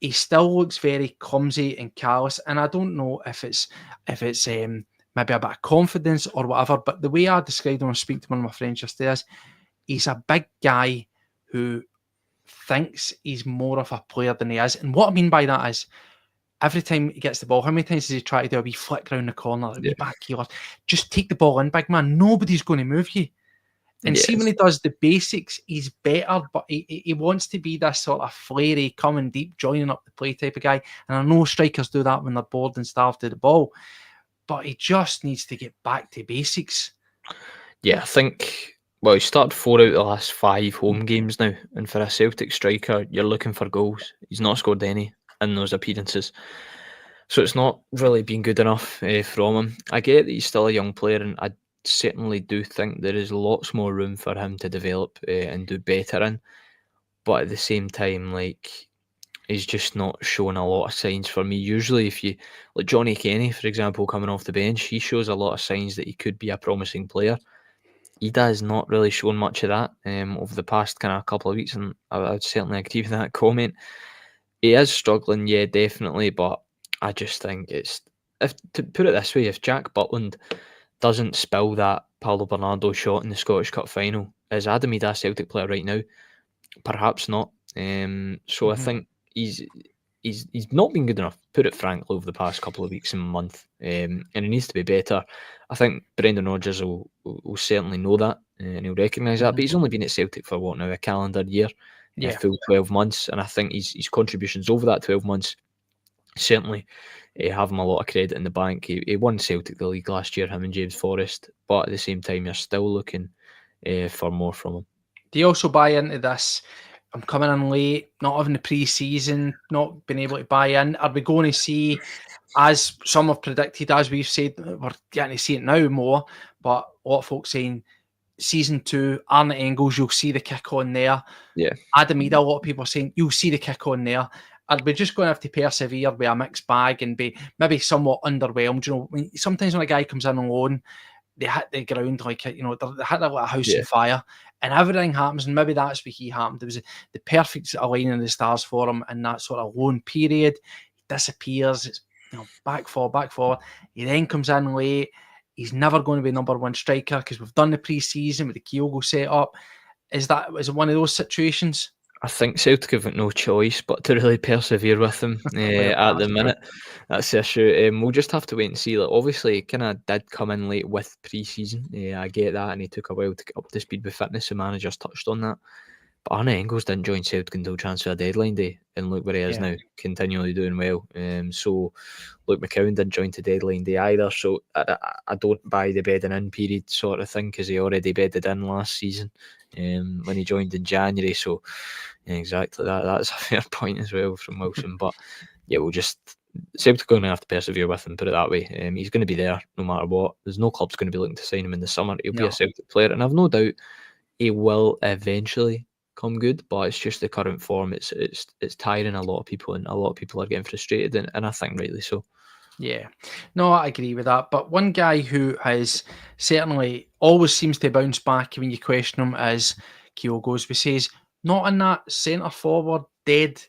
He still looks very clumsy and callous, and I don't know if it's maybe a bit of confidence or whatever. But the way I described him when I speak to one of my friends yesterday is he's a big guy who thinks he's more of a player than he is. And what I mean by that is, every time he gets the ball, how many times does he try to do a wee flick round the corner, a wee back heel? Just take the ball in, big man. Nobody's going to move you. And see, when he does the basics, he's better, but he wants to be this sort of flary, coming deep, joining up the play type of guy. And I know strikers do that when they're bored and starved to the ball, but he just needs to get back to basics. Yeah, I think, well, he started 4 out of the last 5 home games now, and for a Celtic striker, you're looking for goals. He's not scored any in those appearances. So it's not really been good enough from him. I get that he's still a young player, and I certainly do think there is lots more room for him to develop and do better in. But at the same time, like, he's just not showing a lot of signs for me. Usually, if you, like Johnny Kenny, for example, coming off the bench, he shows a lot of signs that he could be a promising player. Ida has not really shown much of that over the past kind of couple of weeks, and I would certainly agree with that comment. He is struggling, yeah, definitely, but I just think it's, if to put it this way, if Jack Butland doesn't spill that Paulo Bernardo shot in the Scottish Cup final, is Adam Ida a Celtic player right now? Perhaps not. So I think he's not been good enough, put it frankly, over the past couple of weeks and month, and he needs to be better. I think Brendan Rodgers will certainly know that, and he'll recognise that. But he's only been at Celtic for what now, a calendar year, a full 12 months, and I think his contributions over that 12 months certainly have him a lot of credit in the bank. He won Celtic the league last year, him and James Forrest, but at the same time, you're still looking for more from him. Do you also buy into this? I'm coming in late, not having the pre-season, not being able to buy in. Are we going to see, as some have predicted, as we've said, we're getting to see it now more, but a lot of folks saying season 2, Arne Engels, you'll see the kick on there. Yeah. Adam Ida, a lot of people are saying you'll see the kick on there. Are we just going to have to persevere with a mixed bag and be maybe somewhat underwhelmed? You know, sometimes when a guy comes in on loan, they hit the ground like, you know, they hit a house on fire, and everything happens, and maybe that's what he happened. It was the perfect aligning of the stars for him in that sort of loan period. He disappears, it's, you know, back forward. He then comes in late. He's never going to be number one striker because we've done the pre-season with the Kyogo set up. Is it one of those situations? I think Celtic have got no choice but to really persevere with him at the minute. That's the issue. We'll just have to wait and see. Like, obviously, he kind of did come in late with pre-season. I get that, and he took a while to get up to speed with fitness. The managers touched on that. But Arne Engels didn't join Celtic until transfer deadline day, and look where he is now, continually doing well. So Luke McCowan didn't join to deadline day either. So I don't buy the bedding in period sort of thing, because he already bedded in last season when he joined in January. So exactly that's a fair point as well from Wilson. But yeah, Celtic are going to have to persevere with him, put it that way. He's going to be there no matter what. There's no club's going to be looking to sign him in the summer. He'll be a Celtic player, and I've no doubt he will eventually come good, but it's just the current form. It's tiring a lot of people, and a lot of people are getting frustrated, and I think rightly so. Yeah, no, I agree with that. But one guy who has certainly always seems to bounce back when you question him is Kyogo, as we says, not in that centre forward dead,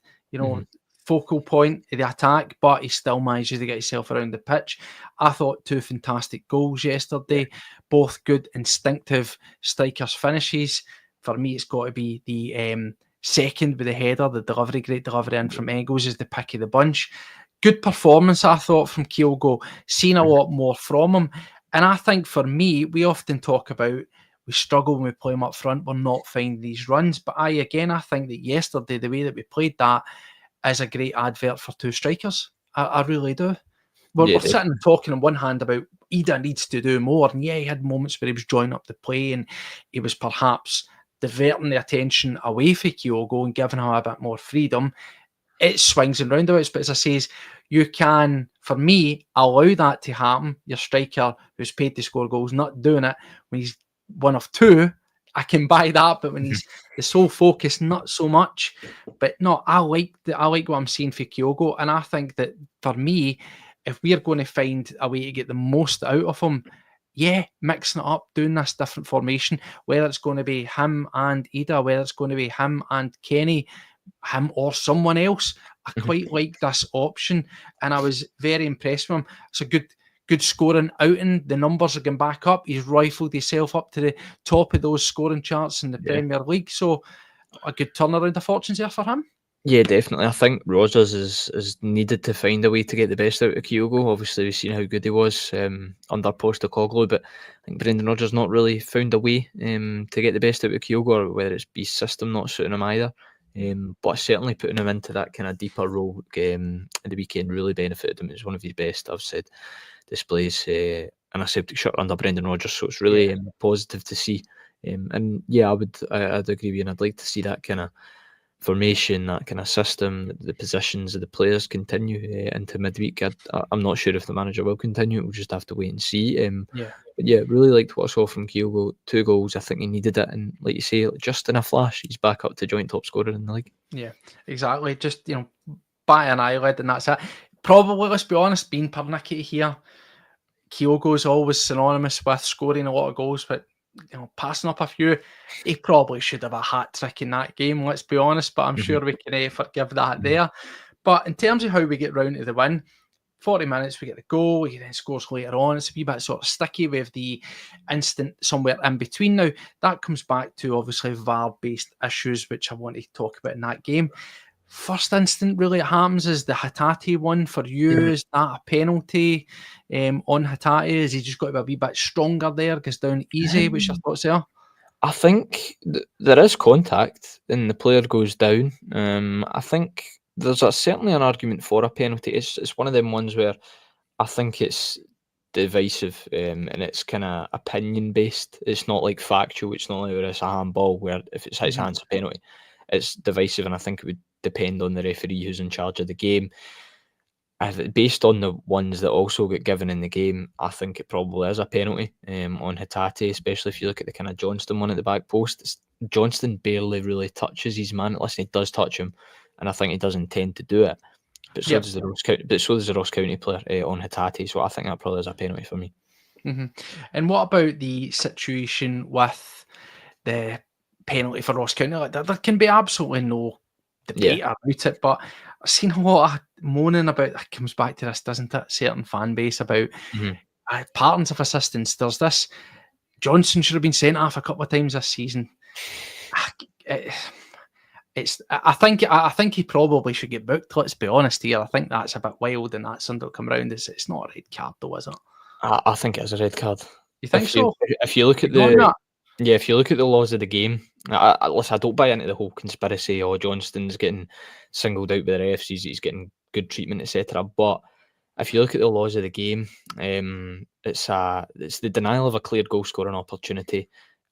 focal point of the attack, but he still manages to get himself around the pitch. I thought 2 fantastic goals yesterday, both good instinctive strikers finishes. For me, it's got to be the second with the header, the delivery, great delivery in from Engels is the pick of the bunch. Good performance, I thought, from Kyogo. Seen a lot more from him. And I think for me, we often talk about we struggle when we play him up front. We're not finding these runs. But I think that yesterday, the way that we played that is a great advert for 2 strikers. I really do. We're sitting and talking on one hand about Ida needs to do more. And he had moments where he was joining up the play and he was perhaps diverting the attention away from Kyogo and giving him a bit more freedom. It swings and roundabouts, but as I say, you can, for me, allow that to happen. Your striker who's paid to score goals, not doing it when he's one of 2, I can buy that. But when he's the sole focus, not so much. But no, I like what I'm seeing for Kyogo, and I think that for me, if we're going to find a way to get the most out of him, yeah, mixing it up, doing this different formation, whether it's going to be him and Ida, whether it's going to be him and Kenny, him or someone else, I quite like this option, and I was very impressed with him. It's a good scoring outing. The numbers are going back up. He's rifled himself up to the top of those scoring charts in the Premier League. So a good turnaround of fortunes there for him. Yeah, definitely. I think Rodgers is needed to find a way to get the best out of Kyogo. Obviously, we've seen how good he was under Postecoglou, but I think Brendan Rodgers not really found a way to get the best out of Kyogo, or whether it's Beast's system not suiting him either. But certainly putting him into that kind of deeper role at the weekend really benefited him. It was one of his best, I've said, displays in a Celtic shirt under Brendan Rodgers. So it's really positive to see. And yeah, I'd agree with you, and I'd like to see that kind of formation, that kind of system, the positions of the players continue into midweek. I'm not sure if the manager will continue. We'll just have to wait and see. But yeah, really liked what I saw from Kyogo. 2 goals. I think he needed it, and like you say, just in a flash, he's back up to joint top scorer in the league. Yeah, exactly. Just bat an eyelid, and that's it. Probably, let's be honest, being pernickety here, Kyogo's always synonymous with scoring a lot of goals, but passing up a few, he probably should have a hat trick in that game, let's be honest, but I'm sure we can forgive that there. But in terms of how we get round to the win, 40 minutes, we get the goal, he then scores later on. It's a wee bit sort of sticky with the instant somewhere in between. Now, that comes back to obviously VAR-based issues, which I want to talk about in that game. First instant really it happens is the Hatate one for you. Is that a penalty on Hatate? Is he just got to be a wee bit stronger there, goes down easy? What's your thoughts there? I think there is contact and the player goes down. I think there's certainly an argument for a penalty. It's one of them ones where I think it's divisive and it's kind of opinion based. It's not like factual. It's not like where it's a handball where if it's his hands a penalty. It's divisive, and I think it would depend on the referee who's in charge of the game. Based on the ones that also get given in the game, I think it probably is a penalty on Hatate, especially if you look at the kind of Johnston one at the back post. Johnston barely really touches his man. Listen, he does touch him, and I think he does intend to do it. But so does the Ross County player on Hatate, so I think that probably is a penalty for me. And what about the situation with the penalty for Ross County? Like, there can be absolutely no debate about it, but I've seen a lot of moaning about that. Comes back to this, doesn't it? Certain fan base about patterns of assistance. There's this Johnson should have been sent off a couple of times this season. I think he probably should get booked. Let's be honest here. I think that's a bit wild, and that's something that'll come around. It's not a red card though, is it? I think it is a red card. You think so? If you look at if you look at the laws of the game, listen, I don't buy into the whole conspiracy or Johnston's getting singled out by the refs, he's getting good treatment, etc. But if you look at the laws of the game, it's the denial of a clear goal scoring opportunity,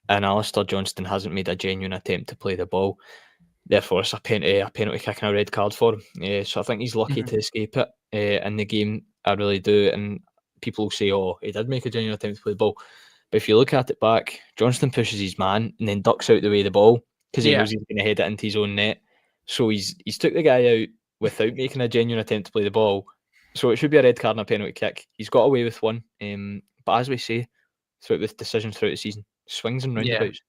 and Alistair Johnston hasn't made a genuine attempt to play the ball. Therefore, it's a penalty kick and a red card for him. So I think he's lucky to escape it in the game. I really do. And people say, "Oh, he did make a genuine attempt to play the ball." But if you look at it back, Johnston pushes his man and then ducks out the way of the ball because he knows he's going to head it into his own net. So he's took the guy out without making a genuine attempt to play the ball. So it should be a red card and a penalty kick. He's got away with one. But as we say, with decisions throughout the season, swings and roundabouts.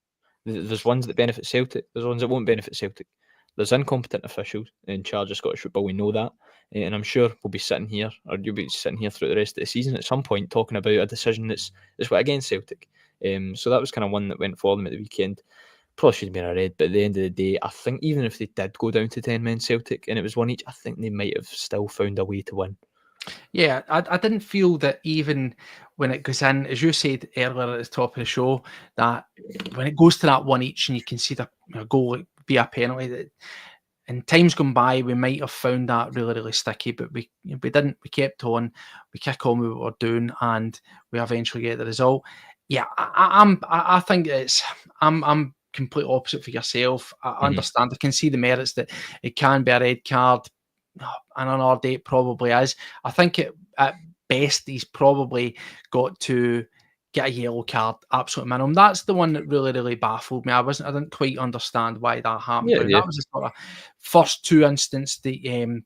There's ones that benefit Celtic. There's ones that won't benefit Celtic. There's incompetent officials in charge of Scottish football. We know that. And I'm sure we'll be sitting here, or you'll be sitting here throughout the rest of the season at some point talking about a decision that's went against Celtic. So that was kind of one that went for them at the weekend. Probably should have been a red, but at the end of the day, I think even if they did go down to 10 men Celtic and it was one each, I think they might have still found a way to win. Yeah, I didn't feel that even when it goes in, as you said earlier at the top of the show, that when it goes to that one each and you can see the goal be a penalty, that in times gone by we might have found that really, really sticky, but we didn't. We kept on, we kick on with what we're doing, and we eventually get the result. Yeah, I think I'm completely opposite for yourself. I understand. I can see the merits that it can be a red card. And on our day, it probably is. I think at best, he's probably got to get a yellow card, absolute minimum. That's the one that really, really baffled me. I didn't quite understand why that happened. That was the sort of first two instances that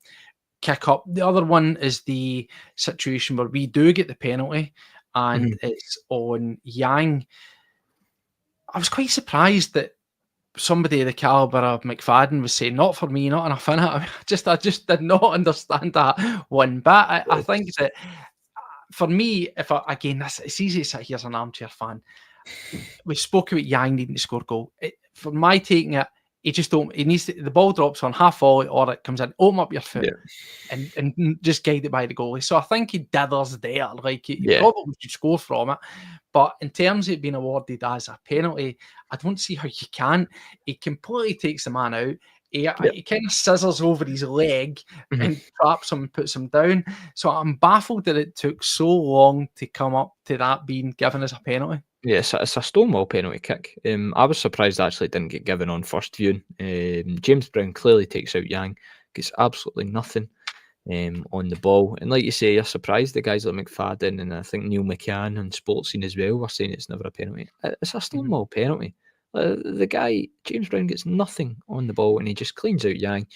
kick up. The other one is the situation where we do get the penalty, and it's on Yang. I was quite surprised that somebody of the caliber of McFadden was saying, "Not for me, not enough in it." I just did not understand that one bit. I think that for me, again, it's easy to sit here as an armchair fan. We spoke about Yang needing to score a goal. For my taking it, he needs to, the ball drops on half volley or it comes in, open up your foot and just guide it by the goalie. So I think he dithers there. Like he probably should score from it. But in terms of it being awarded as a penalty, I don't see how you can. He completely takes the man out. He kind of scissors over his leg and traps him and puts him down. So I'm baffled that it took so long to come up to that being given as a penalty. Yeah, it's a stonewall penalty kick. I was surprised actually it didn't get given on first viewing. James Brown clearly takes out Yang, gets absolutely nothing on the ball. And like you say, you're surprised the guys like McFadden and I think Neil McCann and Sportscene as well were saying it's never a penalty. It's a stonewall penalty. The guy, James Brown, gets nothing on the ball and he just cleans out Yang.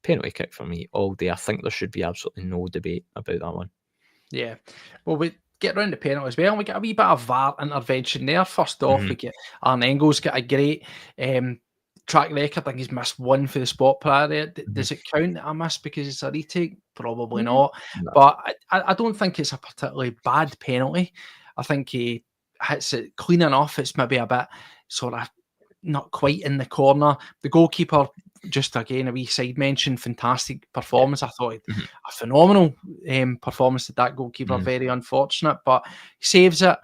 Penalty kick for me all day. I think there should be absolutely no debate about that one. Yeah. Well, we get round the penalty as well. We get a wee bit of VAR intervention there. First off, we get Aaron Engels got a great track record. I think he's missed one for the spot prior. Does it count that I missed because it's a retake? Probably not. No. But I don't think it's a particularly bad penalty. I think he hits it clean enough. It's maybe a bit sort of not quite in the corner. The goalkeeper, just again, a wee side mention, fantastic performance. I thought a phenomenal performance at that goalkeeper. Very unfortunate, but he saves it.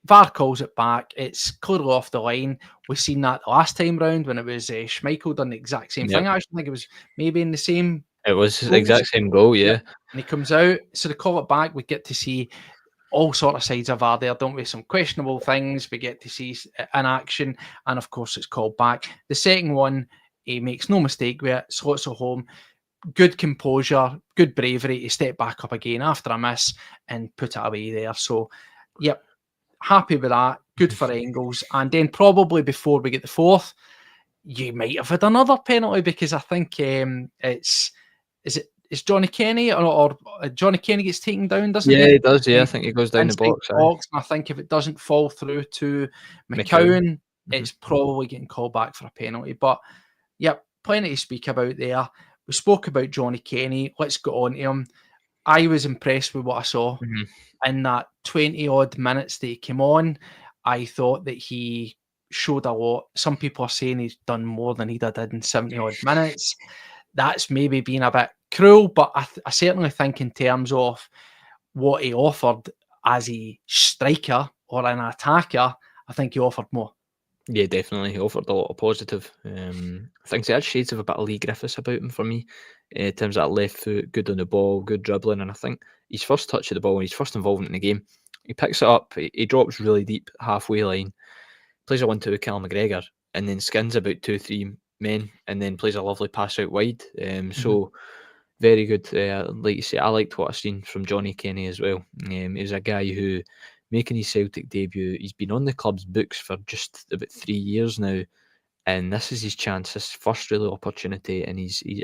VAR calls it back. It's clearly off the line. We've seen that the last time round when it was Schmeichel done the exact same thing. I actually think it was maybe in the same. It was the exact same goal, yeah. And he comes out, so they call it back. We get to see all sort of sides of VAR there, don't we? Some questionable things we get to see in action, and of course it's called back. The second one, he makes no mistake with it, slots it home. Good composure, good bravery to step back up again after a miss and put it away there. So, yep, happy with that. Good for Engels. And then probably before we get the fourth, you might have had another penalty because I think it's Johnny Kenny or Johnny Kenny gets taken down, doesn't he? Yeah, he does. Yeah, I think he goes down the box. And I think if it doesn't fall through to McCowan, it's probably getting called back for a penalty. But yep, plenty to speak about there. We spoke about Johnny Kenny. Let's get on to him. I was impressed with what I saw in that 20 odd minutes that he came on. I thought that he showed a lot. Some people are saying he's done more than he did in 70 odd minutes. That's maybe been a bit cruel, but I certainly think in terms of what he offered as a striker or an attacker, I think he offered more. Yeah, definitely. He offered a lot of positive. I think he had shades of a bit of Lee Griffiths about him for me in terms of that left foot, good on the ball, good dribbling. And I think his first touch of the ball and his first involvement in the game, he picks it up, he drops really deep, halfway line, plays a 1-2 with Callum McGregor, and then skins about 2-3 men, and then plays a lovely pass out wide. So very good. Like you say, I liked what I've seen from Johnny Kenny as well. He's a guy who, making his Celtic debut, he's been on the club's books for just about 3 years now, and this is his chance, his first real opportunity, and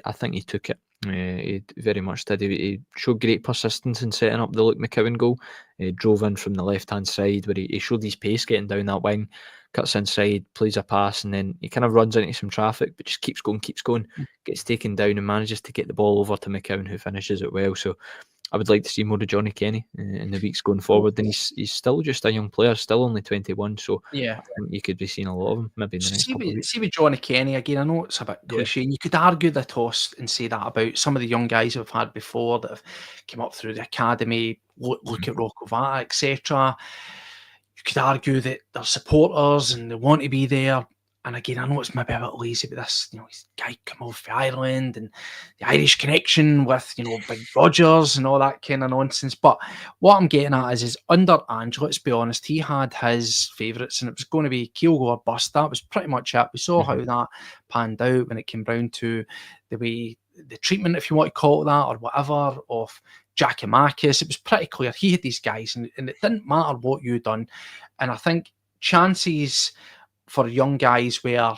I think he took it. He very much did. He showed great persistence in setting up the Luke McCowan goal. He drove in from the left-hand side where he showed his pace getting down that wing, cuts inside, plays a pass, and then he kind of runs into some traffic, but just keeps going, gets taken down and manages to get the ball over to McCowan, who finishes it well. So I would like to see more of Johnny Kenny in the weeks going forward. And he's still just a young player, still only 21. So yeah, I think you could be seeing a lot of him maybe in the next couple of weeks. See with Johnny Kenny, again, I know it's a bit cliche. You could argue the toss and say that about some of the young guys we've had before that have come up through the academy, look at Rocco Vata, etc. You could argue that they're supporters and they want to be there. And again, I know it's maybe a bit lazy, but this, this guy come off from Ireland and the Irish connection with, Big Rogers and all that kind of nonsense. But what I'm getting at is under Ange, let's be honest, he had his favourites and it was going to be Kyogo or bust. That was pretty much it. We saw how that panned out when it came round to the treatment, if you want to call it that, or whatever, of Giakoumakis. It was pretty clear he had these guys and it didn't matter what you'd done. And I think chances for young guys were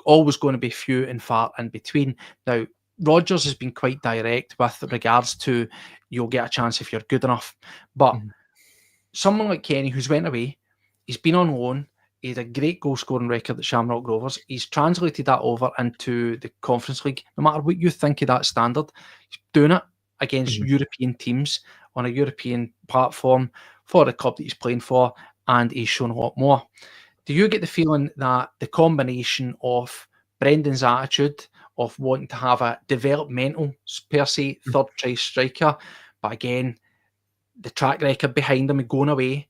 always going to be few and far in between. Now, Rodgers has been quite direct with regards to you'll get a chance if you're good enough. But someone like Kenny, who's went away, he's been on loan, he had a great goal scoring record at Shamrock Rovers. He's translated that over into the Conference League. No matter what you think of that standard, he's doing it against European teams on a European platform for the club that he's playing for, and he's shown a lot more. Do you get the feeling that the combination of Brendan's attitude of wanting to have a developmental, per se, third choice striker, but again, the track record behind him and going away,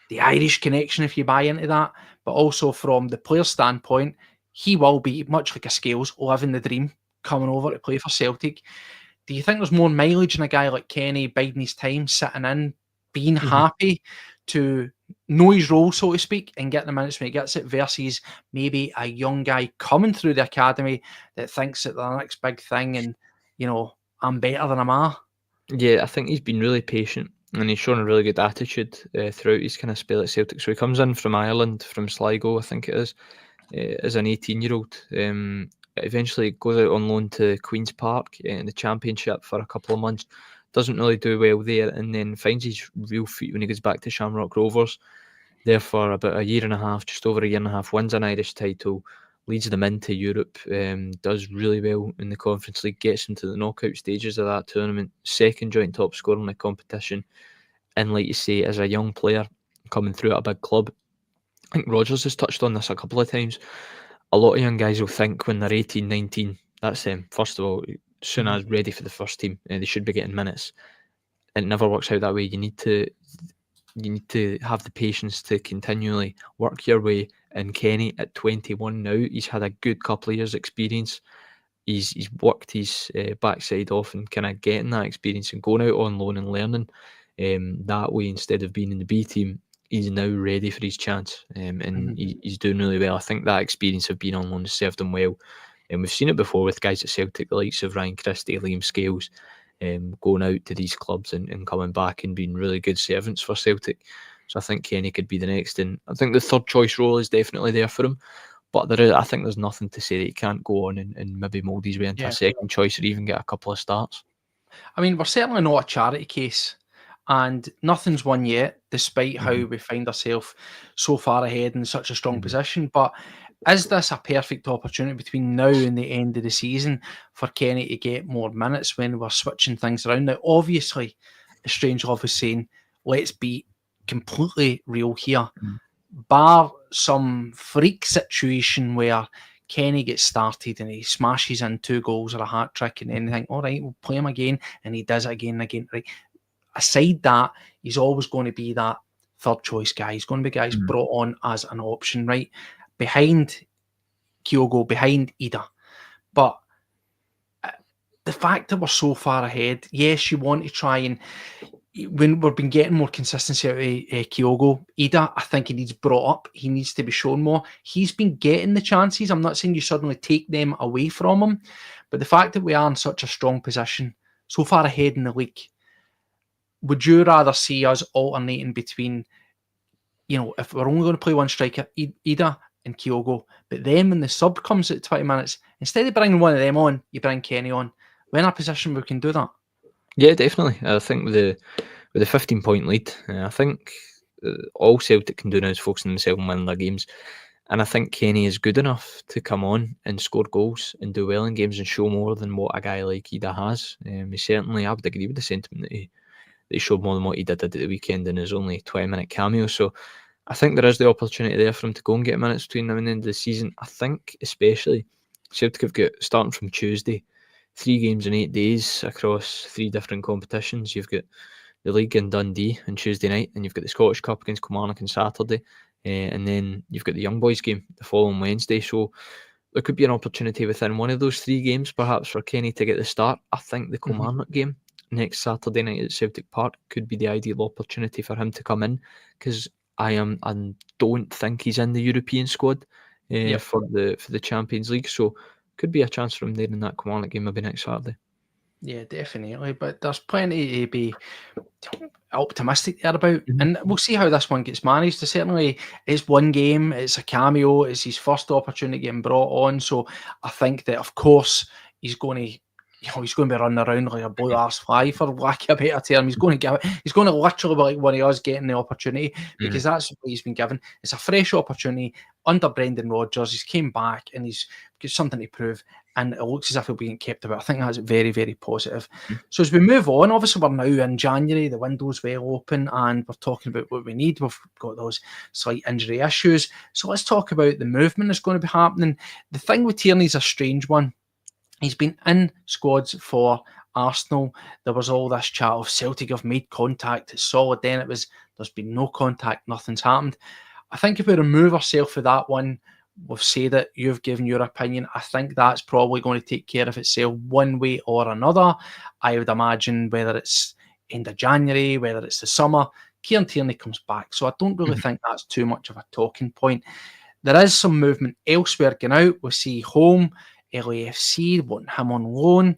the Irish connection, if you buy into that, but also from the player's standpoint, he will be, much like a Scales, living the dream, coming over to play for Celtic. Do you think there's more mileage in a guy like Kenny biding his time, sitting in, being happy to know his role, so to speak, and get the minutes when he gets it, versus maybe a young guy coming through the academy that thinks that they're the next big thing and, you know, I'm better than I'm a? Yeah, I think he's been really patient and he's shown a really good attitude throughout his kind of spell at Celtic. So he comes in from Ireland, from Sligo, I think it is, as an 18-year-old. Eventually goes out on loan to Queen's Park in the Championship for a couple of months. Doesn't really do well there, and then finds his real feet when he goes back to Shamrock Rovers. There for about a year and a half, just over a year and a half, wins an Irish title, leads them into Europe, does really well in the Conference League, gets into the knockout stages of that tournament, second joint top scorer in the competition. And like you say, as a young player coming through at a big club, I think Rodgers has touched on this a couple of times. A lot of young guys will think when they're 18, 19, that's them. First of all, as soon as ready for the first team, they should be getting minutes. It never works out that way. You need to have the patience to continually work your way. And Kenny, at 21 now, he's had a good couple of years' experience. He's worked his backside off and kind of getting that experience and going out on loan and learning that way instead of being in the B team. He's now ready for his chance, and he's doing really well. I think that experience of being on loan has served him well. And we've seen it before with guys at Celtic, the likes of Ryan Christie, Liam Scales, going out to these clubs and coming back and being really good servants for Celtic. So I think Kenny could be the next. And I think the third choice role is definitely there for him. But I think there's nothing to say that he can't go on and maybe mould his way into a second choice or even get a couple of starts. I mean, we're certainly not a charity case. And nothing's won yet, despite how we find ourselves so far ahead in such a strong position. But is this a perfect opportunity between now and the end of the season for Kenny to get more minutes when we're switching things around? Now, obviously, Strangelove is saying, let's be completely real here. Bar some freak situation where Kenny gets started and he smashes in 2 goals or a hat-trick and then they think, all right, we'll play him again, and he does it again and again. Right. Aside that, he's always going to be that third choice guy. He's going to be guys brought on as an option, right? Behind Kyogo, behind Ida. But the fact that we're so far ahead, yes, you want to try and, when we've been getting more consistency out of Kyogo, Ida, I think he needs brought up. He needs to be shown more. He's been getting the chances. I'm not saying you suddenly take them away from him, but the fact that we are in such a strong position, so far ahead in the league, would you rather see us alternating between, you know, if we're only going to play one striker, Ida and Kyogo, but then when the sub comes at 20 minutes, instead of bringing one of them on, you bring Kenny on? We're in a position where we can do that. Yeah, definitely. I think with the 15-point lead, I think all Celtic can do now is focus on themselves and win their games. And I think Kenny is good enough to come on and score goals and do well in games and show more than what a guy like Ida has. He certainly, I would agree with the sentiment that he showed more than what he did at the weekend in his only 20-minute cameo. So I think there is the opportunity there for him to go and get minutes between now and the end of the season. I think especially Celtic have got, starting from Tuesday, 3 games in 8 days across 3 different competitions. You've got the league in Dundee on Tuesday night, and you've got the Scottish Cup against Kilmarnock on Saturday, and then you've got the Young Boys game the following Wednesday. So there could be an opportunity within one of those 3 games perhaps for Kenny to get the start. I think the Kilmarnock game next Saturday night at Celtic Park could be the ideal opportunity for him to come in, because I don't think he's in the European squad for the Champions League. So could be a chance for him there in that Kilmarnock game maybe next Saturday. Yeah, definitely. But there's plenty to be optimistic there about. And we'll see how this one gets managed. Certainly, it's one game, it's a cameo, it's his first opportunity getting brought on. So I think that, of course, he's going to he's going to be running around like a blue arse fly, for lack of a better term. He's going to literally be like one of us getting the opportunity, because that's what he's been given. It's a fresh opportunity under Brendan Rodgers. He's came back and he's got something to prove, and it looks as if he'll be kept about. I think that's very, very positive. So as we move on, obviously we're now in January, the window's well open, and we're talking about what we need. We've got those slight injury issues. So let's talk about the movement that's going to be happening. The thing with Tierney's a strange one. He's been in squads for Arsenal. There was all this chat of Celtic have made contact. It's solid. Then it was there's been no contact. Nothing's happened. I think if we remove ourselves for that one, we've said it. You've given your opinion. I think that's probably going to take care of itself one way or another. I would imagine whether it's end of January, whether it's the summer, Kieran Tierney comes back. So I don't really think that's too much of a talking point. There is some movement elsewhere going out. We see home. LAFC wanting him on loan.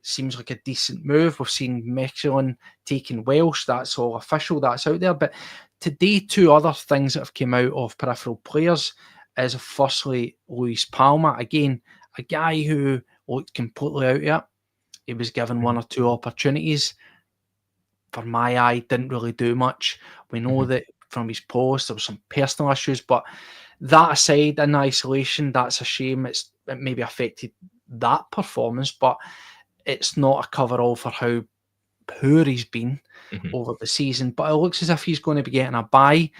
Seems like a decent move. We've seen Michelin taking Welsh. That's all official. That's out there. But today, two other things that have come out of peripheral players is firstly Luis Palma. Again, a guy who looked completely out of it. He was given one or two opportunities. For my eye, didn't really do much. We know that from his post, there was some personal issues, but that aside, in isolation, that's a shame. It maybe affected that performance, but it's not a cover-all for how poor he's been over the season. But it looks as if he's going to be getting a bye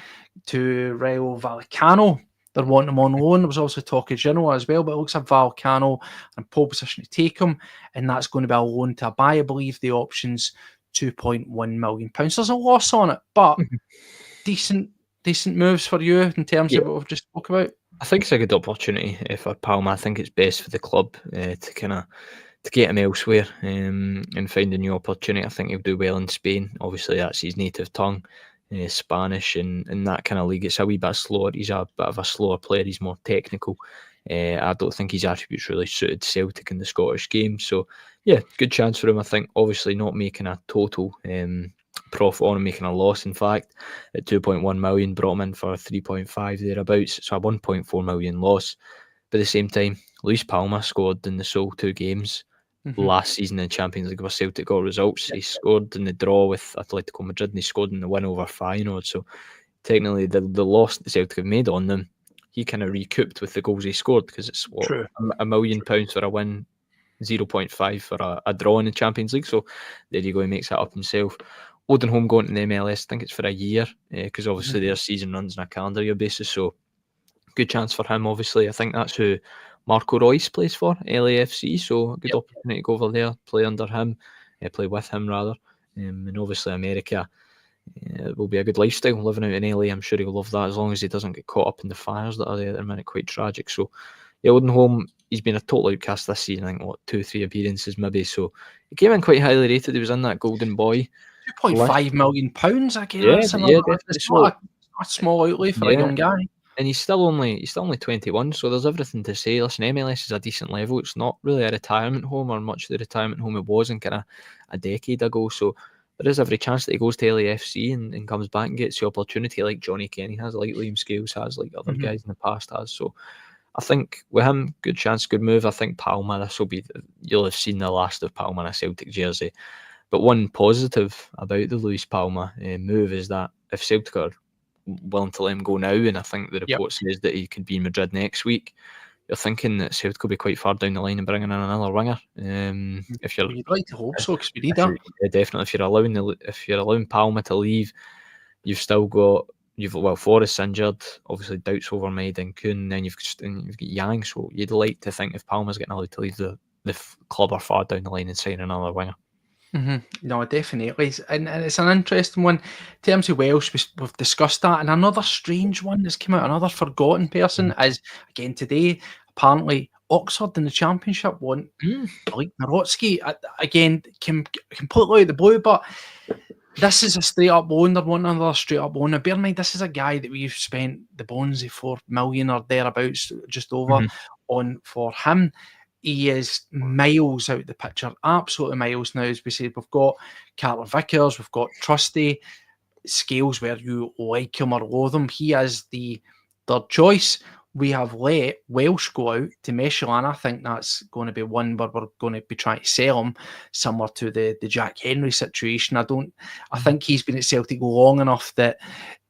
to Rayo Vallecano. They're wanting him on loan. There was also talk of Genoa as well, but it looks like Vallecano in pole position to take him, and that's going to be a loan to a buy. I believe the option's £2.1 million. There's a loss on it, but decent moves for you in terms of what we've just spoke about. I think it's a good opportunity for Palma. I think it's best for the club to get him elsewhere and find a new opportunity. I think he'll do well in Spain. Obviously, that's his native tongue, Spanish, and in that kind of league, it's a wee bit slower. He's a bit of a slower player. He's more technical. I don't think his attributes really suited Celtic in the Scottish game. So, yeah, good chance for him. I think obviously not making a total profit on him, making a loss. In fact, at 2.1 million, brought him in for 3.5 thereabouts. So a 1.4 million loss. But at the same time, Luis Palma scored in the sole 2 games last season in Champions League where Celtic got results. He scored in the draw with Atletico Madrid and he scored in the win over Feyenoord. So technically the loss that Celtic have made on them, he kind of recouped with the goals he scored, because it's £1 million for a win, 0.5 for a draw in the Champions League. So there you go, he makes that up himself. Odenholm going to the MLS, I think it's for a year, because obviously their season runs on a calendar year basis. So good chance for him, obviously. I think that's who Marco Reus plays for, LAFC. So a good opportunity to go over there, play under him, play with him rather. And obviously America, it will be a good lifestyle living out in LA. I'm sure he'll love that, as long as he doesn't get caught up in the fires that are there at the minute, quite tragic. So yeah, Odenholm, he's been a total outcast this season. I think 2-3 appearances maybe. So he came in quite highly rated. He was in that Golden Boy. £2.5 million, I guess. It's not a small outlay for a young guy. And he's still only 21, so there's everything to say. Listen, MLS is a decent level. It's not really a retirement home, or much of the retirement home it was in kind of a decade ago. So there is every chance that he goes to LAFC and comes back and gets the opportunity like Johnny Kenny has, like Liam Scales has, like other guys in the past has. So I think with him, good chance, good move. I think Palma, this will be, you'll have seen the last of Palma in a Celtic jersey. But one positive about the Luis Palma move is that if Celtic are willing to let him go now, and I think the report says that he could be in Madrid next week, you're thinking that Celtic will be quite far down the line and bringing in another winger. If you're, you'd like to hope so, because we need that. Yeah, definitely. If you're allowing Palma to leave, you've still got Forrest's injured, obviously doubts over Maid and Kuhn, then you've got Yang. So you'd like to think if Palma's getting allowed to leave the club or far down the line and sign another winger. No, definitely. And it's an interesting one. In terms of Welsh, we've discussed that. And another strange one that's come out, another forgotten person, is, again, today, apparently Oxford in the Championship want Malik Mirotsky. Again, completely out of the blue, but this is a straight-up loan. They're wanting another straight-up loan. Now, bear in mind, this is a guy that we've spent the bones of $4 million or thereabouts, just over, on for him. He is miles out the picture, absolutely miles now. As we said, we've got Carter Vickers, we've got Trusty, Scales, where you like him or loathe him. He is the third choice. we have let Welsh go out to Michelin. I think that's going to be one where we're going to be trying to sell him, similar to the Jack Henry situation. I think he's been at Celtic long enough that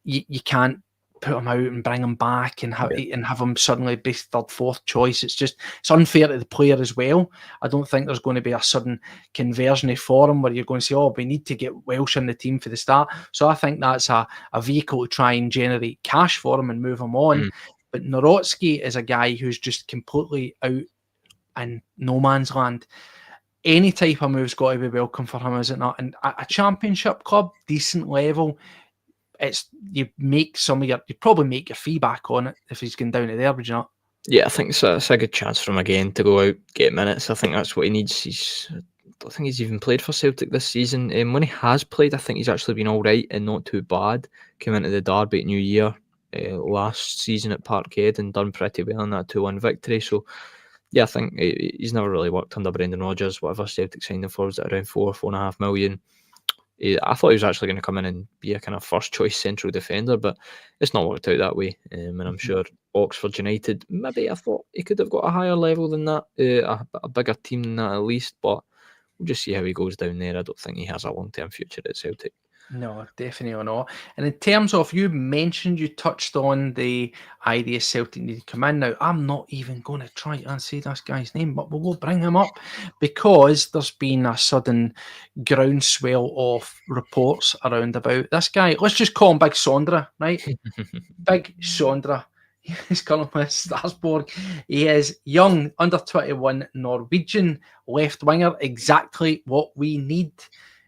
you can't put him out and bring him back and have him suddenly be third, fourth choice. It's unfair to the player as well. I don't think there's going to be a sudden conversion for him where you're going to say, oh, we need to get Welsh in the team for the start. So I think that's a vehicle to try and generate cash for him and move him on. But Nawrocki is a guy who's just completely out in no man's land. Any type of move's got to be welcome for him, is it not? And a championship club, decent level, you probably make your fee back on it if he's going down to there, would you not? Yeah, I think it's a good chance for him again to go out, get minutes. I think that's what he needs. I don't think he's even played for Celtic this season. When he has played, I think he's actually been all right and not too bad. Came into the derby at New Year last season at Parkhead and done pretty well in that 2-1 victory. So yeah, I think he's never really worked under Brendan Rodgers. Whatever Celtic signed him for was at around 4.5 million. I thought he was actually going to come in and be a kind of first choice central defender, but it's not worked out that way. And I'm sure Oxford United, maybe I thought he could have got a higher level than that, a bigger team than that at least, but we'll just see how he goes down there. I don't think he has a long-term future at Celtic. No, definitely not. And in terms of, you touched on the idea Celtic need to come in. Now, I'm not even going to try and say this guy's name, but we'll bring him up because there's been a sudden groundswell of reports around about this guy. Let's just call him Big Sondra, right? Big Sondra. He's currently with Strasbourg. He is young, under 21 Norwegian left winger, exactly what we need.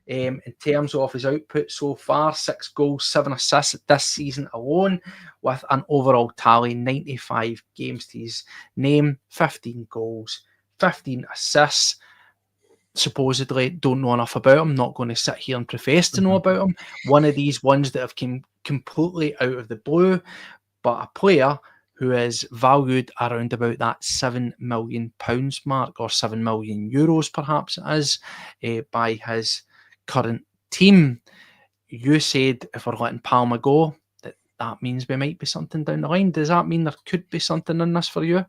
In terms of his output so far, 6 goals, 7 assists this season alone, with an overall tally 95 games to his name, 15 goals, 15 assists. Supposedly don't know enough about him, not going to sit here and profess to know about him. One of these ones that have come completely out of the blue, but a player who is valued around about that £7 million mark, or €7 million perhaps it is, by his current team. You said if we're letting Palma go, that means we might be something down the line. Does that mean there could be something in this for you?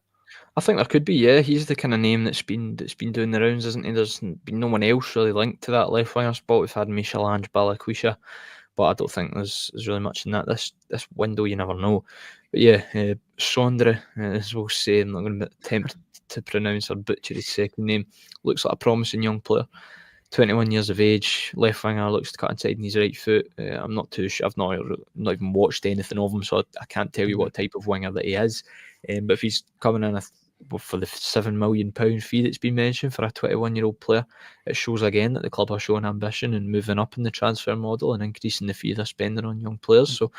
I think there could be, yeah. He's the kind of name that's been doing the rounds, isn't he? There's been no one else really linked to that left winger spot. We've had Michelange, Balaquisha, but I don't think there's really much in that. This window, you never know. But yeah, Sondre, as we'll say, I'm not going to attempt to pronounce or butcher his second name. Looks like a promising young player. 21 years of age, left winger, looks to cut inside in his right foot. I'm not too sure. I've not even watched anything of him, so I can't tell you what type of winger that he is. But if he's coming in for the £7 million fee that's been mentioned for a 21-year-old player, it shows again that the club are showing ambition and moving up in the transfer model and increasing the fee they're spending on young players. So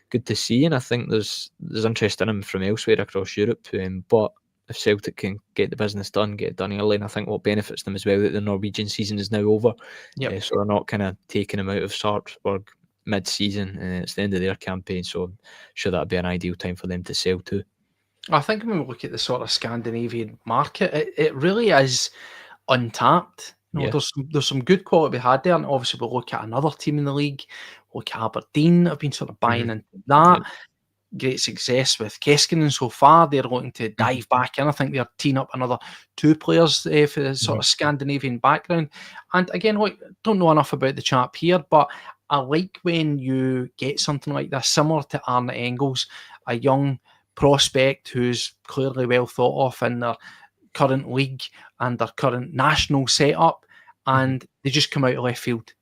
good to see, and I think there's interest in him from elsewhere across Europe. But if Celtic can get the business done, get it done early, and I think what benefits them as well that the Norwegian season is now over. So they're not kind of taking him out of Sarpsborg mid-season. It's the end of their campaign, so I'm sure that'd be an ideal time for them to sell too. I think when we look at the sort of Scandinavian market, it really is untapped. There's some good quality we had there, and obviously we'll look at another team in the league. Look at Aberdeen, have been sort of buying into that. Great success with Keskinen so far. They're looking to dive back in. I think they're teeing up another 2 players for the sort of Scandinavian background. And again, don't know enough about the chap here, but I like when you get something like this, similar to Arne Engels, a young prospect who's clearly well thought of in their current league and their current national setup, and they just come out of left field.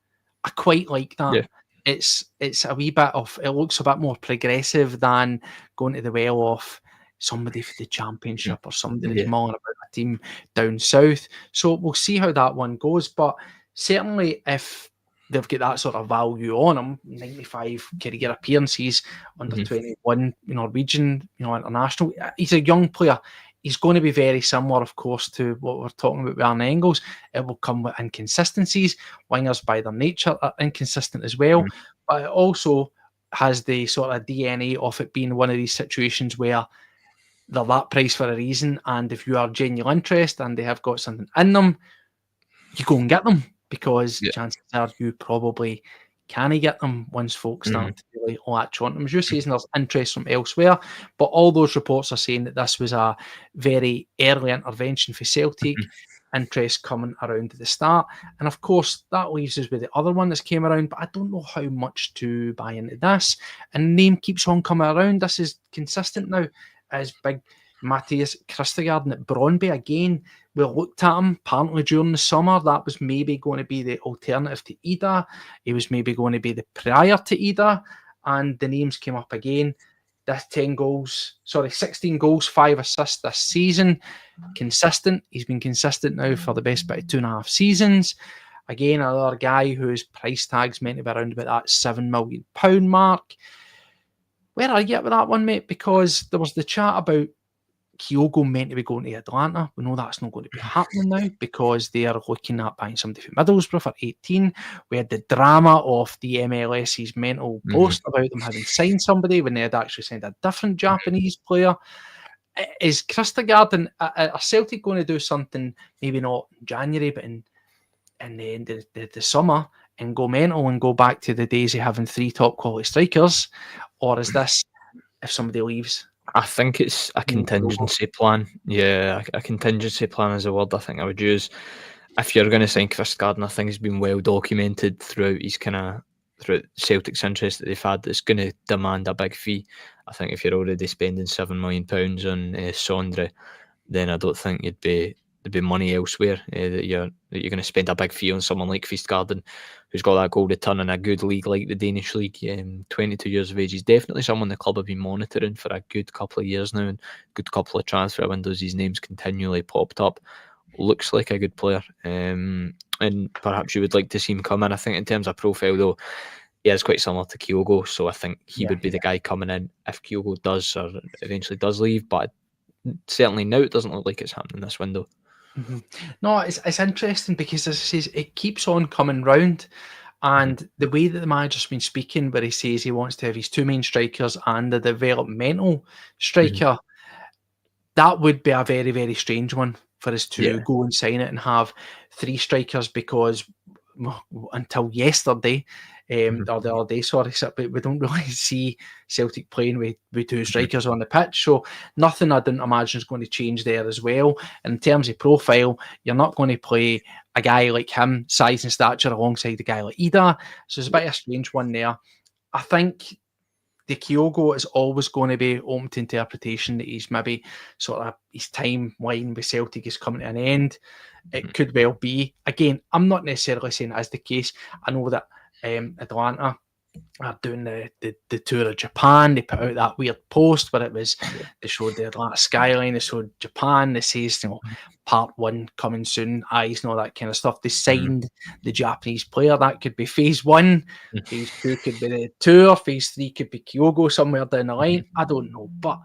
I quite like that. Yeah. It's a wee bit of, it looks a bit more progressive than going to the well of somebody for the championship or somebody that's mulling about a team down south. So we'll see how that one goes. But certainly if they've got that sort of value on him, 95 career appearances, under 21 Norwegian, international. He's a young player. He's going to be very similar, of course, to what we're talking about with Arne Engels. It will come with inconsistencies. Wingers, by their nature, are inconsistent as well. But it also has the sort of DNA of it being one of these situations where they're that price for a reason. And if you are genuine interest and they have got something in them, you go and get them, because chances are you probably can he get them once folks start to really latch on them? As you say, there's interest from elsewhere, but all those reports are saying that this was a very early intervention for Celtic, interest coming around at the start. And of course, that leaves us with the other one that's came around, but I don't know how much to buy into this. And the name keeps on coming around. This is consistent now, as big Matthias Christegaard at Brøndby again. We looked at him apparently during the summer. That was maybe going to be the alternative to Ida. He was maybe going to be the prior to Ida. And the names came up again. That's 16 goals, 5 assists this season. Consistent. He's been consistent now for the best bit of 2.5 seasons. Again, another guy whose price tag's meant to be around about that £7 million mark. Where are you at with that one, mate? Because there was the chat about Kyogo meant to be going to Atlanta. We know that's not going to be happening now because they are looking at buying somebody from Middlesbrough for 18. We had the drama of the MLS's mental post about them having signed somebody when they had actually signed a different Japanese player. Is Christegaard and are Celtic going to do something, maybe not in January, but in the end of the summer, and go mental and go back to the days of having 3 top quality strikers? Or is this, if somebody leaves? I think it's a contingency plan. Yeah, a contingency plan is a word I think I would use. If you're going to sign Christegaard, I think it's been well documented throughout throughout Celtic's interest that they've had, it's going to demand a big fee. I think if you're already spending £7 million on Sondre, then I don't think there'd be money elsewhere that you're going to spend a big fee on someone like Christegaard, who's got that goal return in a good league like the Danish league. 22 years of age. He's definitely someone the club have been monitoring for a good couple of years now, and good couple of transfer windows. His name's continually popped up. Looks like a good player, and perhaps you would like to see him come in. I think in terms of profile, though, he is quite similar to Kyogo, so I think he would be the guy coming in if Kyogo does or eventually does leave. But certainly now it doesn't look like it's happening this window. No, it's interesting because, as I say, it keeps on coming round. And the way that the manager's been speaking, where he says he wants to have his 2 main strikers and the developmental striker, that would be a very, very strange one for us to go and sign it and have 3 strikers, because until yesterday, or the other day, sorry, we don't really see Celtic playing with 2 strikers on the pitch. So nothing I didn't imagine is going to change there as well. And in terms of profile, you're not going to play a guy like him, size and stature, alongside a guy like Ida. So it's a bit of a strange one there. I think the Kyogo is always going to be open to interpretation that he's maybe sort of his timeline with Celtic is coming to an end. It could well be. Again, I'm not necessarily saying that is the case. I know that Atlanta are doing the tour of Japan. They put out that weird post where it was they showed the Atlanta skyline, they showed Japan, they says, part 1 coming soon, eyes and all that kind of stuff. They signed the Japanese player. That could be phase 1, phase 2 could be the tour, phase 3 could be Kyogo somewhere down the line. I don't know, but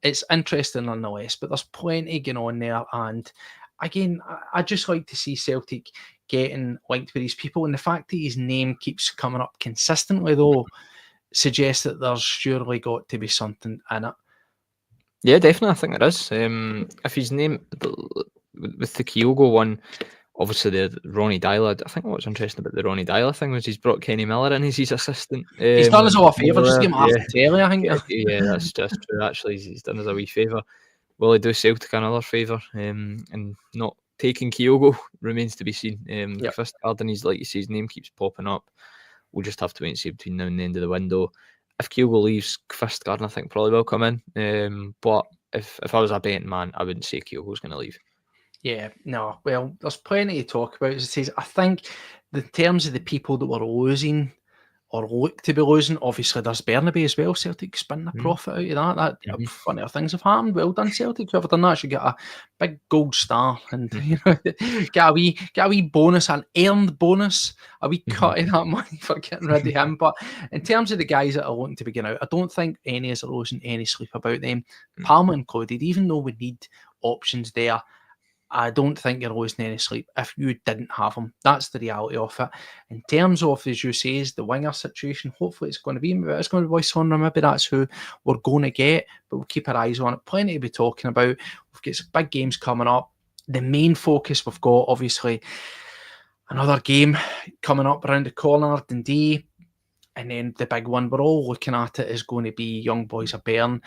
it's interesting nonetheless. But there's plenty going on there, and again, I just like to see Celtic getting linked with these people, and the fact that his name keeps coming up consistently, though, suggests that there's surely got to be something in it. Yeah, definitely, I think there is. If his name, with the Kyogo one, obviously the Ronnie Dyler, I think what's interesting about the Ronnie Dyler thing was he's brought Kenny Miller in as his assistant. He's done us all a favour, just give him half the telly, I think. Yeah, that's just true, actually. He's done us a wee favour. Will he do Celtic another favour? And not taking Kyogo remains to be seen. Christegaard, and like you say, his name keeps popping up. We'll just have to wait and see between now and the end of the window. If Kyogo leaves, Christegaard, I think, probably will come in. But if I was a betting man, I wouldn't say Kyogo's going to leave. Yeah, no. Well, there's plenty to talk about. As it says, I think in terms of the people that were losing or look to be losing, obviously there's Bernabei as well. Celtic spinning a profit out of that. Funnier things have happened. Well done, Celtic. Whoever done that should get a big gold star and get a wee bonus, an earned bonus, a wee cut of that money for getting rid of him. But in terms of the guys that are looking to be getting out, I don't think any is losing any sleep about them, Palmer included. Even though we need options there, I don't think you're losing any sleep if you didn't have him. That's the reality of it. In terms of, as you say, the winger situation, hopefully it's going to be Sondre. Maybe that's who we're going to get, but we'll keep our eyes on it. Plenty to be talking about. We've got some big games coming up. The main focus we've got, obviously, another game coming up around the corner, Dundee. and then the big one we're all looking at it is going to be Young Boys of Bern.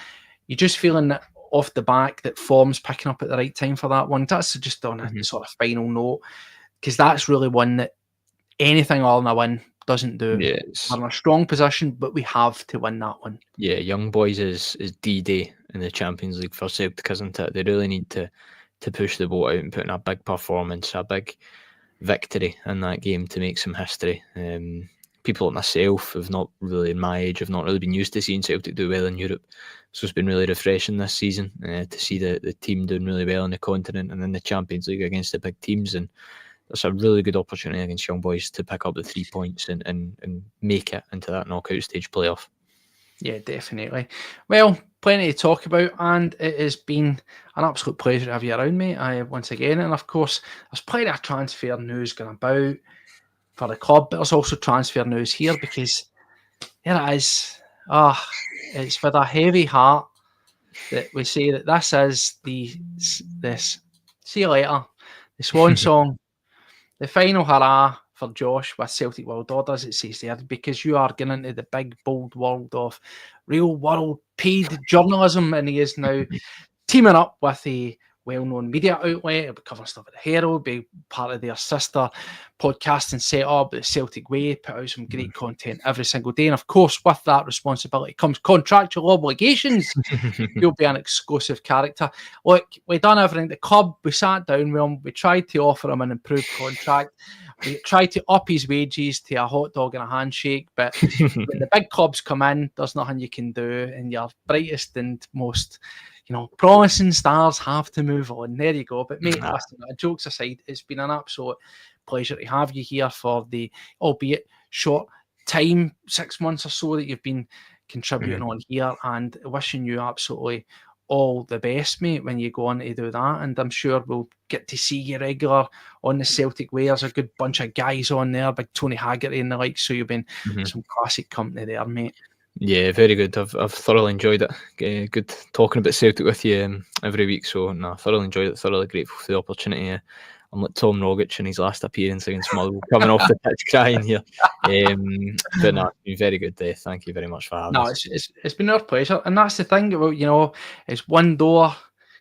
You're just feeling that off the back that form's picking up at the right time for that one. That's just on a sort of final note, because that's really one that anything other than a win doesn't do. Yeah, We're in a strong position, but we have to win that one. Yeah, Young Boys is D-Day in the Champions League for Celtic, isn't it? They really need to push the boat out and put in a big performance, a big victory in that game to make some history. People like myself have not really, in my age, have not really been used to seeing Celtic do well in Europe. So it's been really refreshing this season to see the team doing really well on the continent and in the Champions League against the big teams. And it's a really good opportunity against Young Boys to pick up the 3 points and make it into that knockout stage playoff. Yeah, definitely. Well, plenty to talk about, and it has been an absolute pleasure to have you around, mate, once again. And of course, there's plenty of transfer news going about for the club, but there's also transfer news here, because here it is. It's with a heavy heart that we say that this is this see you later, the swan song, the final hurrah for Josh with Celtic World Orders, it says there, because you are getting into the big, bold world of real world paid journalism, and he is now teaming up with a well-known media outlet. He'll be covering stuff at the Herald, be part of their sister podcasting setup, the Celtic Way, put out some great content every single day. And of course, with that responsibility comes contractual obligations. You'll be an exclusive character. Look, we've done everything. The club, we sat down with him, we tried to offer him an improved contract. We tried to up his wages to a hot dog and a handshake, but when the big clubs come in, there's nothing you can do, and your brightest and most, promising stars have to move on. There you go. But mate, listen, jokes aside, it's been an absolute pleasure to have you here for the, albeit short time, 6 months or so, that you've been contributing on here, and wishing you absolutely all the best, mate, when you go on to do that. And I'm sure we'll get to see you regular on the Celtic Way. There's a good bunch of guys on there, big Tony Haggerty and the like, so you've been some classic company there, mate. Yeah, very good. I've thoroughly enjoyed it. Good talking about Celtic with you every week. So, thoroughly enjoyed it. Thoroughly grateful for the opportunity. I'm like Tom Rogic in his last appearance against Motherwell, coming off the pitch crying here. But it's been very good day. Thank you very much for having us. It's been our pleasure. And that's the thing about, it's one door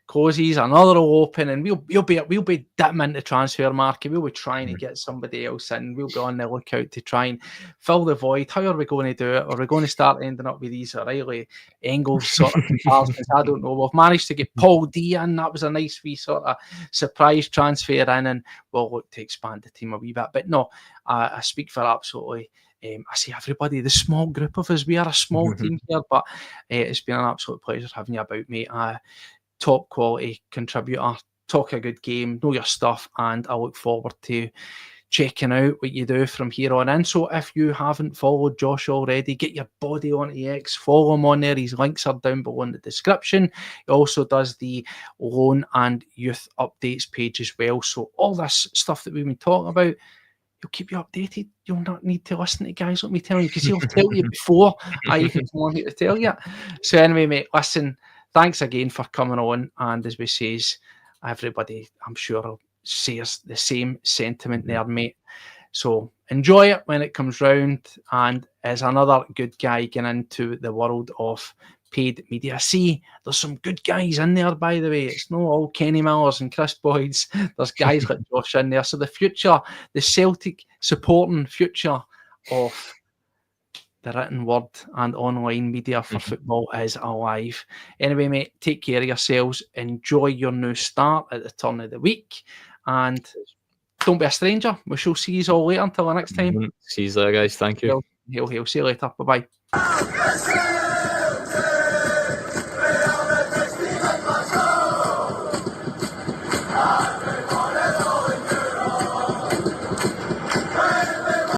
closes, another will open, and we'll be dipping into transfer market. We'll be trying to get somebody else in. We'll be on the lookout to try and fill the void. How are we going to do it? Are we going to start ending up with these O'Reilly Engels sort of comparisons? I don't know. We've managed to get Paul D in. That was a nice wee sort of surprise transfer in, and we'll look to expand the team a wee bit. But no, I speak for absolutely. I see everybody, the small group of us. We are a small team here, but it's been an absolute pleasure having you about, mate. Top quality contributor, talk a good game, know your stuff, and I look forward to checking out what you do from here on in. So if you haven't followed Josh already, get your body on X, follow him on there. His links are down below in the description. He also does the loan and youth updates page as well. So all this stuff that we've been talking about, he'll keep you updated. You'll not need to listen to guys like me telling you, because he'll tell you before I even want to tell you. So anyway, mate, listen, thanks again for coming on, and as we says, everybody, I'm sure, shares the same sentiment there, mate. So enjoy it when it comes round, and as another good guy getting into the world of paid media. See, there's some good guys in there, by the way. It's not all Kenny Millers and Chris Boyds. There's guys like Josh in there. So the future, the Celtic supporting future of the written word and online media for football is alive. Anyway, mate, take care of yourselves. Enjoy your new start at the turn of the week. And don't be a stranger. We shall see you all later. Until the next time. See you later, guys. Thank you. Hail. See you later. Bye-bye.